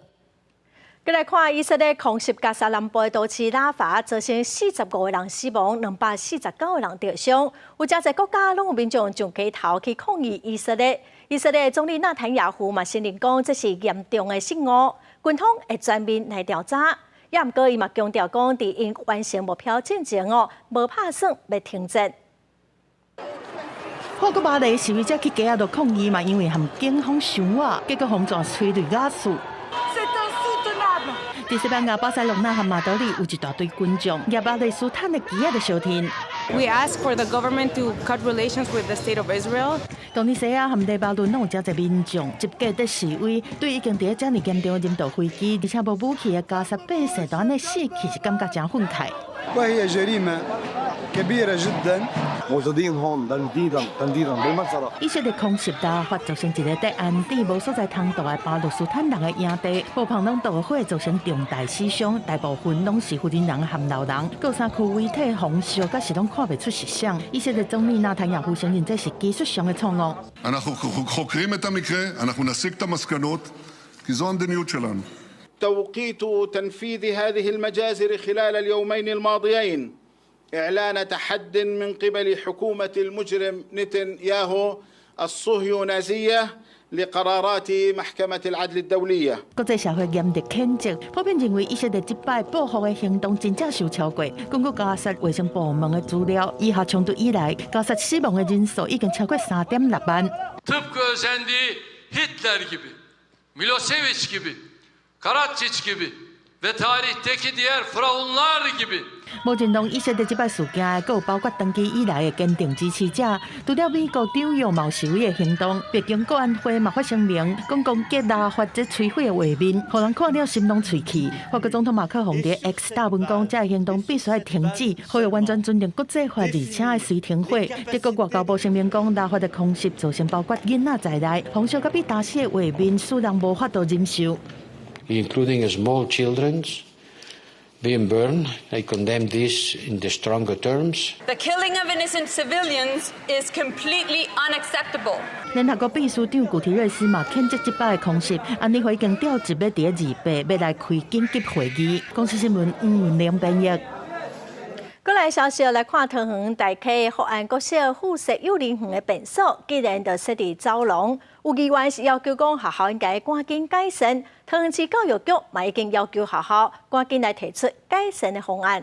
[SPEAKER 2] 再來看以色列空襲加沙南部的都市拉法，造成45個人死亡，249個人受傷。有真濟國家攏有民眾上街頭去抗議以色列。以色列總理納坦雅胡嘛承認講，這是嚴重的失誤，軍方會全面來調查。也毋過，伊嘛強調講，在因完成目標進前無打算要停戰。
[SPEAKER 1] 法國巴黎示威者去街仔度抗議嘛，因為含警方相斡，結果紅磚催淚瓦斯。在西班牙巴塞隆納和馬德里有一大堆群眾，亞巴雷斯坦的旗仔就燒天。
[SPEAKER 22] We ask for the government to cut relations with the state of Israel.
[SPEAKER 1] 當尼西亞和黎巴嫩攏有真濟民眾集結在示威，對已經在這麼嚴重的人道危機，而且無武器的加沙百姓都安尼死去，是感覺真憤慨。
[SPEAKER 23] وهي جريمة كبيرة جدا. موجودين هون تنديدا بالمنظرة.
[SPEAKER 1] 以色列空襲大發造成一個在安地無所在通道的巴勒斯坦人的營地，無旁攏導火造成重大死傷，大部分攏是婦人和老人，各山區遺體紅燒，甲是攏看袂出實相。以色列總理納坦雅胡承認這是技術上的錯誤。
[SPEAKER 24] אנחנו חוקרים את המקרה, אנחנו נסיק את המסקנות, כי זו המדיניות שלנו.
[SPEAKER 25] توقيت تنفيذ هذه المجازر خلال اليومين الماضيين إعلان تحد من قبل حكومة المجرم نتنياهو الصهيونازية لقرارات محكمة العدل الدولية.
[SPEAKER 1] 國際社會嚴厲譴責，普遍認為以色列這擺報復的行動真正受超過。根據加沙衛生部門的資料，以下衝突以來，加沙死亡的人數已經超過3.6萬。
[SPEAKER 26] tıpkı özendiği Hitler gibi, Milosevic gibi, Karadzic gibi ve tarihteki diğer firavunlar gibi.
[SPEAKER 1] 無認同以色列這擺事件，還有包括長期以來的堅定支持者，除了美國紐約嘛有示威的行動，北京國安會嘛發聲明，講攻擊拉法這摧毀的畫面，讓人看了心攏碎去。法國總統馬克宏在 X 大文講，這個行動必須要停止，呼籲完全尊重國際法，而且要隨停火。德國外交部聲明講，拉法的空襲造成包括囡仔在內，紅燒甲被打死的畫面，使人無法度忍受。
[SPEAKER 27] Including small children's being burned. I condemn this in the stronger terms.
[SPEAKER 28] The killing of innocent civilians is completely unacceptable.
[SPEAKER 1] 聯合國秘書長古提瑞斯嘛譴責這擺的空襲，安理會已經調集要在2月要來開緊急會議。公司新聞吳良編譯。
[SPEAKER 2] 過來消息來看，桃園大溪福安國小附設幼兒園的便所，竟然就設在走廊。有議員是要求講學校應該趕緊改善，桃園市教育局嘛已經要求學校趕緊來提出改善的方案。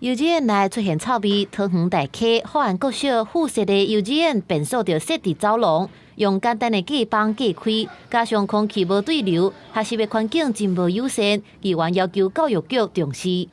[SPEAKER 21] 幼稚園內出現臭味，桃園大溪福安國小附設的幼稚園便所就設在走廊，用簡單的隔板隔開，加上空氣無對流，學習的環境真無友善。議員要求教育局重視。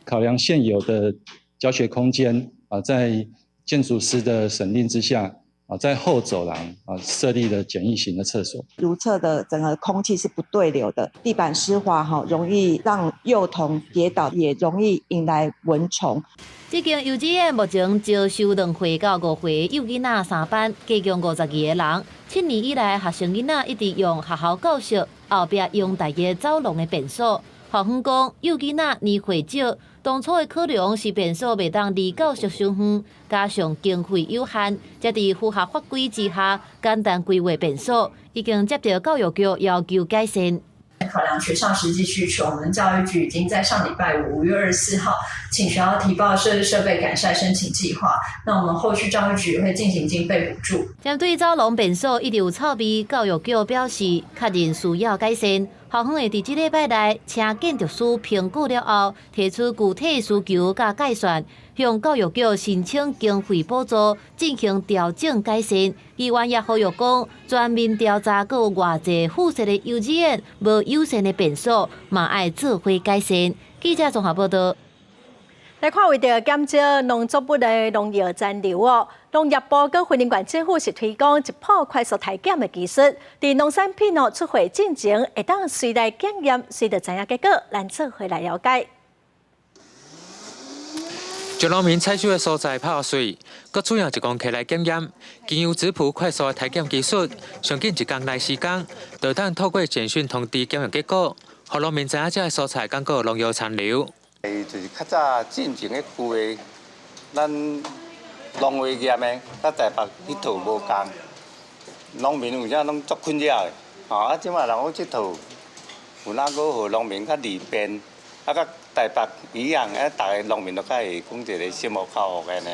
[SPEAKER 29] 考量現有的教學空間在建築師的審定之下在後走廊設立了簡易型的廁所。
[SPEAKER 30] 如廁的整個空氣是不對流的，地板濕滑容易讓幼童跌倒，也容易引來蚊蟲。
[SPEAKER 21] 這間幼稚園目前招收2歲到5歲幼囡仔3班，加共52個人。7年以來，學生囡仔一直用學校教室後壁用大個走廊的便所。校方講，幼囡仔年歲少，當初的考量是便所袂當離教室傷遠，加上經費有限，才佇符合法規之下簡單規劃便所，已經接到教育局要求改善。
[SPEAKER 31] 考量學校實際需求，我們教育局已經在上禮拜5月24號請學校提報設備改善申請計劃。那我們後續教育局會進行經費補助。
[SPEAKER 21] 針對走廊便所一直有臭味，教育局表示確認需要改善。校方会伫即礼拜内请建筑师评估了后，提出具体需求甲概算，向教育局申请经费补助，进行调整改善。议员也呼吁讲，全面调查阁有偌济附设的幼稚园无友善的变数，嘛爱做伙改善。记者综合报道。
[SPEAKER 2] 来看为着减少农作物的农药残留哦，农业部跟云林县政府是推广一铺快速体检的技术，伫农产品出货进前会当随来检验，随着知影结果，咱做回来了解。
[SPEAKER 4] 将农民采收的蔬菜泡水，佮主要一公克来检验，经由质谱快速的体检技术，上紧1天内时间，就当透过简讯通知检验结果，让农民知影这个蔬菜敢有农药残留。
[SPEAKER 9] 就是较早进前的区的，咱农业业的，甲台北佚佗无共，农民有啥拢足困扰的，啊，即摆人好佚佗，有哪个互农民较利便，甲台北一样，大家农民都较会讲一个心无靠服的呢。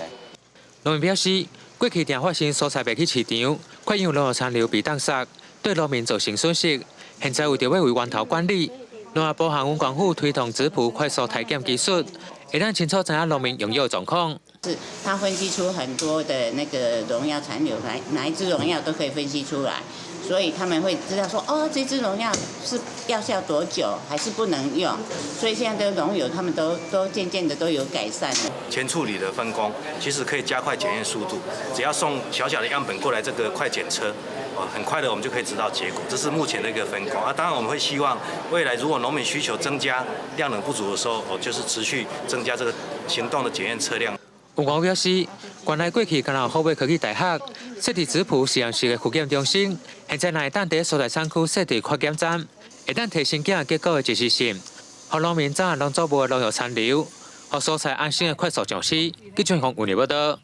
[SPEAKER 4] 农民表示，过去常发生蔬菜卖去市场，快因有农药残留被冻杀，对农民造成损失。现在为着要为源头管理。农业部和温管府推动质谱快速体检技术，会当清楚知影农民用药状况。
[SPEAKER 10] 是，它分析出很多的那个农药残留，哪一支农药都可以分析出来，所以他们会知道说，哦，这支农药是药效多久，还是不能用。所以现在的农友他们都渐渐的都有改善了。
[SPEAKER 11] 前处理的分工其实可以加快检验速度，只要送小小的样本过来这个快检车。很快的，我们就可以知道结果，这是目前的一个分工啊。当然，我们会希望未来如果农民需求增加、量能不足的时候，就是持续增加这个行动的检验车辆。
[SPEAKER 4] 有网友表示，原来过去敢有后尾科技大学设置质谱实验室的复检中心，现在乃当地所在产区设置快检站，会当提升检验结果的及时性，让农民掌握农作物的农药残留，让蔬菜安心的快速上市。记者从云林报道。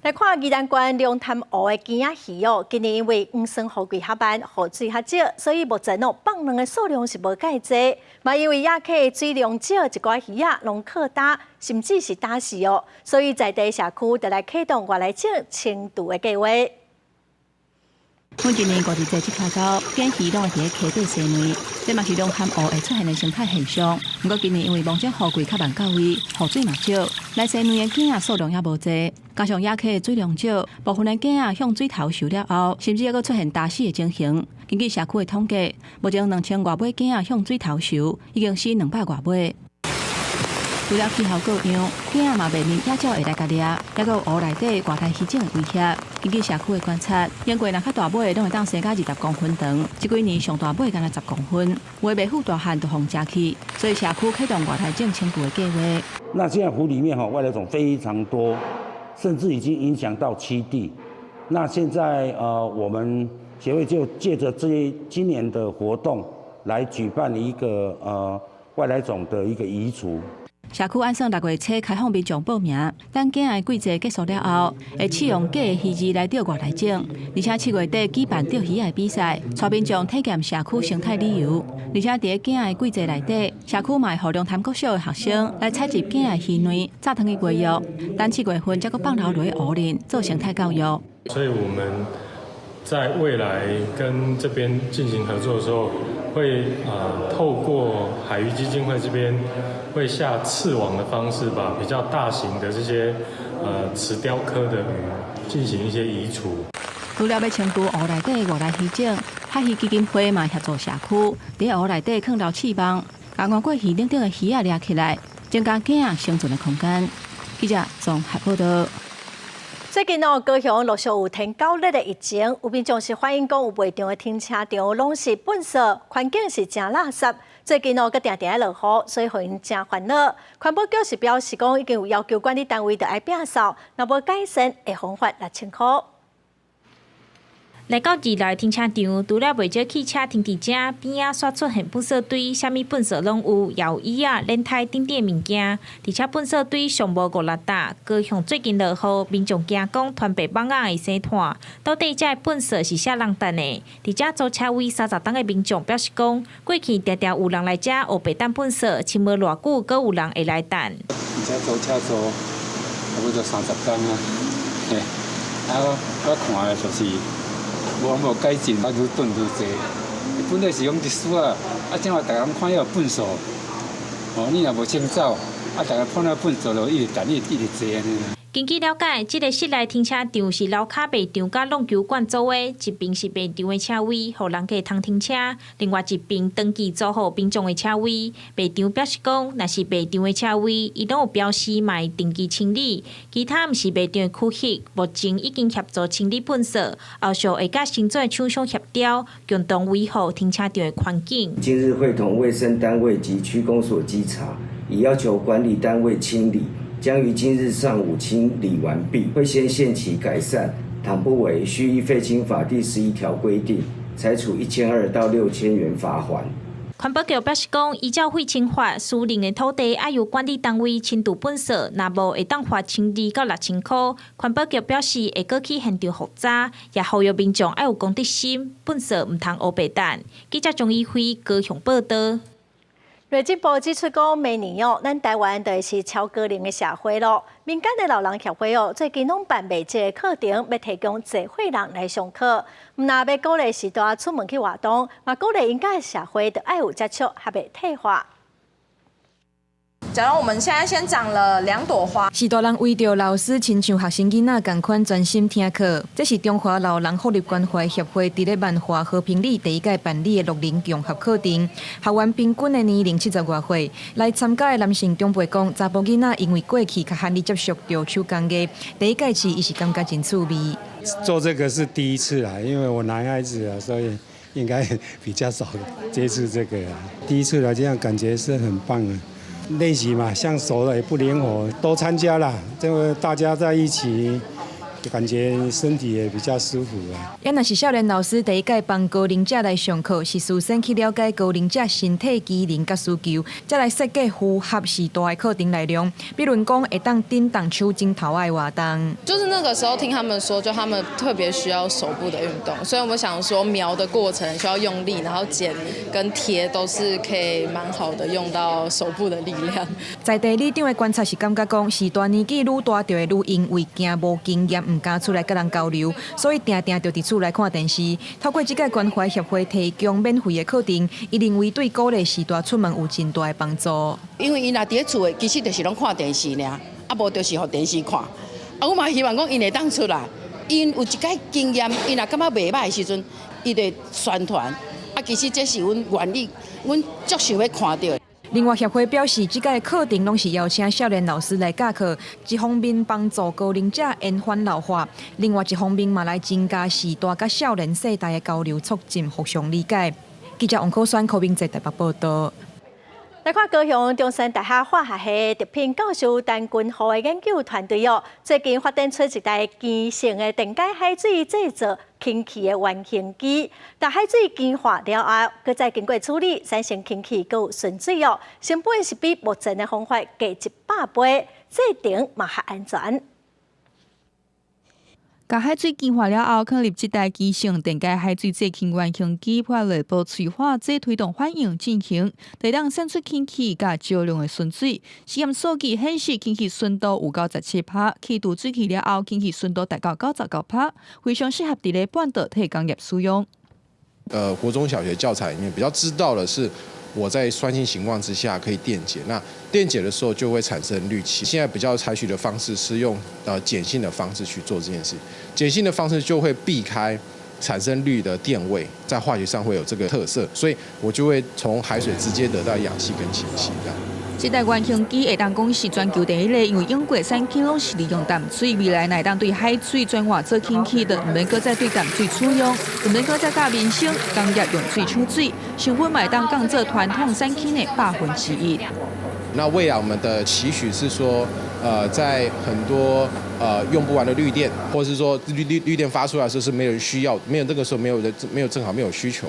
[SPEAKER 2] 来看宜兰县龙潭湖的鸡仔鱼哦，今年因为黄酸雨季下班，雨水较少，所以目前放卵的数量是无介多。嘛因为野客水量少，一寡鱼仔拢靠打，甚至是打死哦，所以在地社区就来启动外来种清除的计划。
[SPEAKER 12] 阮今年国际节即开到，建鱼拢会伫溪底洗卵，这嘛是龙潭湖会出现的生态现象。不过今年因为望这雨季较慢到位，雨水嘛少，来洗卵的囝仔数量也无济，加上野溪的水量少，部分的囝仔向水头游了后，甚至还佫出现打死的情形。根据社区的统计，目前2000外尾囝仔向水头游，已经死200外尾。除了气候各样，囝仔嘛避免野鸟会来甲掠，还有湖内底外来鱼种的威胁。根据社区的观察，英国若较大尾拢会当生到20公分长，这几年上大尾敢若10公分，有的袂赴大汉都互食去，所以社区启动外来种清除的计划。
[SPEAKER 13] 那现在湖里面外来种非常多，甚至已经影响到栖地。那现在我们协会就借着今年的活动来举办一个外来种的一个移除。
[SPEAKER 12] 社区按算6月初开放民众报名，等今年季节结束了后，会启用假的鱼儿来钓外来种，而且7月底举办钓鱼的比赛，带民众体验社区生态旅游。而且伫今年季节内底，社区嘛会龙潭国小的学生来采集今的鱼卵，炸汤去培育，等7月份才搁放流落去湖里做生态教育。
[SPEAKER 14] 所以我们在未来跟这边进行合作的时候，会透过海渔基金会这边会下刺网的方式，把比较大型的这些瓷雕科的鱼进行一些移除。
[SPEAKER 12] 除了要清除湖内底外来鱼种，海鱼基金会嘛协助社区伫湖内底放流刺网，把外国鱼顶顶的鱼仔掠起来，增加囝仔生存的空间。记者综合报道。
[SPEAKER 2] 最近高雄陆续有天高热的疫情，有民众是反映讲有袂场的停车场拢是粪扫，环境是真垃圾。最近佫定定落雨，所以互因真烦恼。环保局是表示讲已经有要求管理单位着爱摒扫，若无改善会罚款6000块。
[SPEAKER 15] 来到2楼停车场，除了袂少汽车停伫遮，边仔刷出现粪扫堆，啥物粪扫拢有，也有椅仔、轮胎等等物件。而且粪扫堆上无5-6搭，高雄最近落雨，民众惊讲团白蠓仔会生炭。到底遮的粪扫是啥人等的？伫遮租车位30档的民众表示讲，过去常常有人来遮学白等粪扫，亲无偌久，阁有人会来等。
[SPEAKER 16] 而且租车租差不多30档啊，我看的就是。无改进，咱愈炖愈济，本来是讲历史啊，正话大家看要粪扫，你若无清扫，大家看到粪扫就一直坐安尼。
[SPEAKER 15] 根据了解，这个室内停车场是楼卡卖场甲弄球馆组的，一边是卖场的车位，互人家通停车；另外一边登记租予民众的车位。卖场表示讲，若是卖场的车位，伊拢有标示卖定期清理，其他毋是卖场的区域，目前已经协助清理粪扫，后续会甲行政厂商协调，共同维护停车场的环境。
[SPEAKER 3] 今日会同卫生单位及区公所稽查，已要求管理单位清理。将于今日上午清理完毕，会先限期改善，倘不为，须依废清法第11条规定，裁处1200到6000元罚锾。
[SPEAKER 15] 环保局表示讲，依照废清法，私人的土地要由管理单位亲自本扫，若无会当罚1200到6000块。环保局表示会过去现场复查，也呼吁民众要有公德心，本扫唔通乌白蛋。记者钟义辉高雄报道。
[SPEAKER 2] 内政部指出讲，明年哦，咱台湾就是超高龄的社会咯。民间的老人协会哦，最近拢办未一个课程，要提供社会人来上课。唔那要鼓励时代出门去活动，嘛鼓励应该社会都爱有接触，还袂退化。
[SPEAKER 5] 假如我们现在先长了2朵花，
[SPEAKER 6] 是大人为着老师亲像学生囡仔同款专心听课。这是中华老人福利关怀协会伫咧万华和平里第1届办理的60融合课程，学员平均的年龄70多岁。来参加的男性长辈讲，查甫囡仔因为过去较罕接触到手工艺，第1届时伊是感觉真趣味。
[SPEAKER 16] 做这个是第一次啦，因为我男孩子啊，所以应该比较少接触这个啊。第一次来这样感觉是很棒啊。练习嘛，像手的也不灵活，都参加了，这个大家在一起，感觉身体也比较舒服啊。
[SPEAKER 6] 也若是少年老师第1届帮高龄者来上课，是事先去了解高龄者身体机能甲需求，再来设计符合时代的课程内容。比如讲，会当叮当手指头的活动。
[SPEAKER 5] 就是那个时候听他们说，就他们特别需要手部的运动，所以我们想说描的过程需要用力，然后剪跟贴都是可以蛮好的用到手部的力量。
[SPEAKER 6] 在地里长的观察是感觉讲，时代年纪愈大，就会愈因为惊无经验。唔敢出来跟人交流，所以定定就伫厝来看电视。透过这个关怀协会提供免费的课程，伊认为对鼓励时代出门有真大的帮助。
[SPEAKER 7] 因为伊若伫咧厝的，其实就是拢看电视尔，无就是互电视看。我嘛希望讲因会当出来，因有一届经验，因若感觉袂歹的时阵，伊就宣传。其实这是阮愿意，阮足想要看到。
[SPEAKER 6] 另外，协会表示，这届课程拢是邀请少年老师来教课，一方面帮助高龄者延缓老化，另外一方面嘛来增加时代甲少年世代的交流，促进互相理解。记者王可选、柯明哲台北报道。
[SPEAKER 2] 来看高雄中山大学化学系特聘教授陈君豪的研究团队哦，最近发展出一台机性的电解海水制作氢气的原型机。但海水净化了后，佮再经过处理，产生氢气佮有纯水哦，成本是比目前的方法加100倍，制定嘛较安全。
[SPEAKER 8] 甲海水净化了后，放入这台机性电解海水制氢原型机，配内部催化剂推动反应进行，会当产出氢气甲少量的纯水。实验数据显示，氢气纯度有97%，气度水气了后，氢气纯度达到99%，非常适合伫咧半导体工业使用。
[SPEAKER 17] 国中小学教材里面比较知道的是，我在酸性情况之下可以电解，那电解的时候就会产生氯气。现在比较采取的方式是用碱性的方式去做这件事，碱性的方式就会避开产生氯的电位，在化学上会有这个特色，所以我就会从海水直接得到氧气跟氢气这样。
[SPEAKER 8] 这台原型机会当讲是全球第一个，因为英国产氢拢是利用淡水，未来乃当对海水转化做氢气的，唔免搁再对淡水处用，唔免搁再甲民生工业用水储水，成本乃当降做传统产氢的1/1。
[SPEAKER 17] 那未来我们的期许是说，在很多用不完的绿电，或者是说绿电发出来的时候是没有人需要，没有这个时候没有正好没有需求。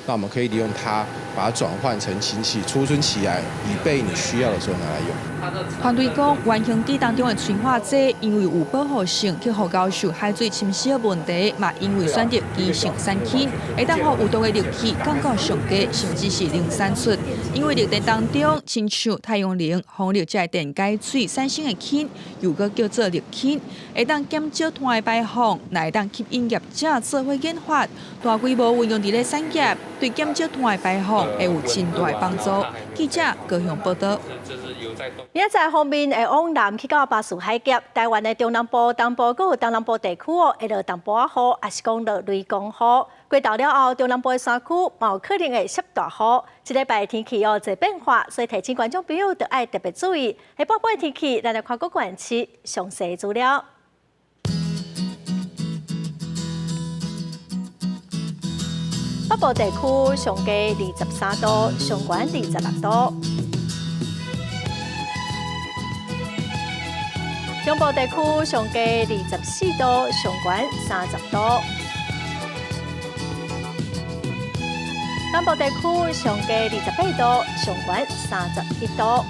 [SPEAKER 17] 那我们可以利用它，把它转换成氢气，储存起来，以备你需要的时候拿来用。
[SPEAKER 8] 团队讲，原型机当中的催化剂因为有保护性，去互教授海水侵蚀的问题，嘛因为选择机性产氢，会当互有毒的氯气降到上低，甚至是零产出。因为热电当中，亲像太阳能、风力这电解水产生的氢，又搁叫做氯氢，会当减少碳的排放，乃会当吸引业者做伙研发，大规模运用伫咧产业。对减少团的排放会有真大的帮助。记者高雄报道。
[SPEAKER 2] 明仔载方面会往南去到巴士海峡，台湾的中南部、东部佮有东南部地区哦，会落东部仔雨，也是讲落雷公雨。过到了后，中南部的山区嘛有可能会下大雨。这礼拜天气有侪变化，所以提醒观众朋友要爱特别注意。下宝贝天气，咱来看各县市详细资料。北部地区上低23度，上悬26度。中部地区上低24度，上悬30度；南部地区上低28度，上悬31度；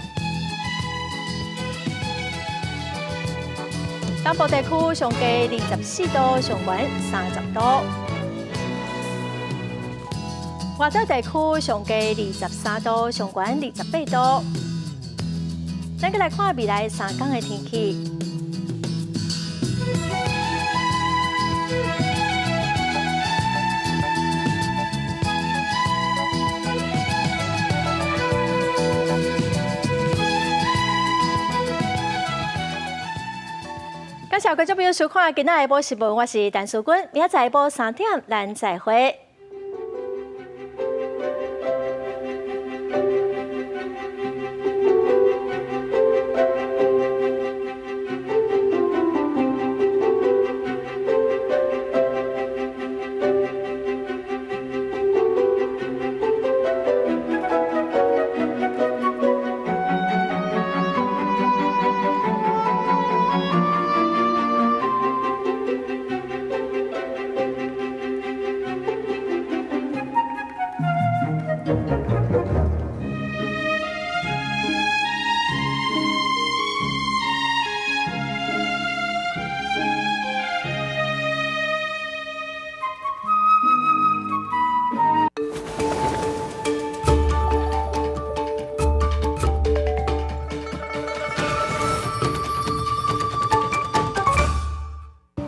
[SPEAKER 2] 东部地区上低24度，上悬30度；外岛地区上低23度，上悬28度。咱再来看未来3天的天气。感谢观众朋友收看今仔下晡新闻，我是陈淑君，明仔载下晡3点咱再会。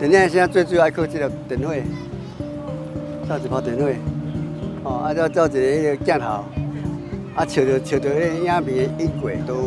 [SPEAKER 1] 电影现在最主要爱靠这个电火，照一包电火，再照一个镜头，照到那影片的一轨都。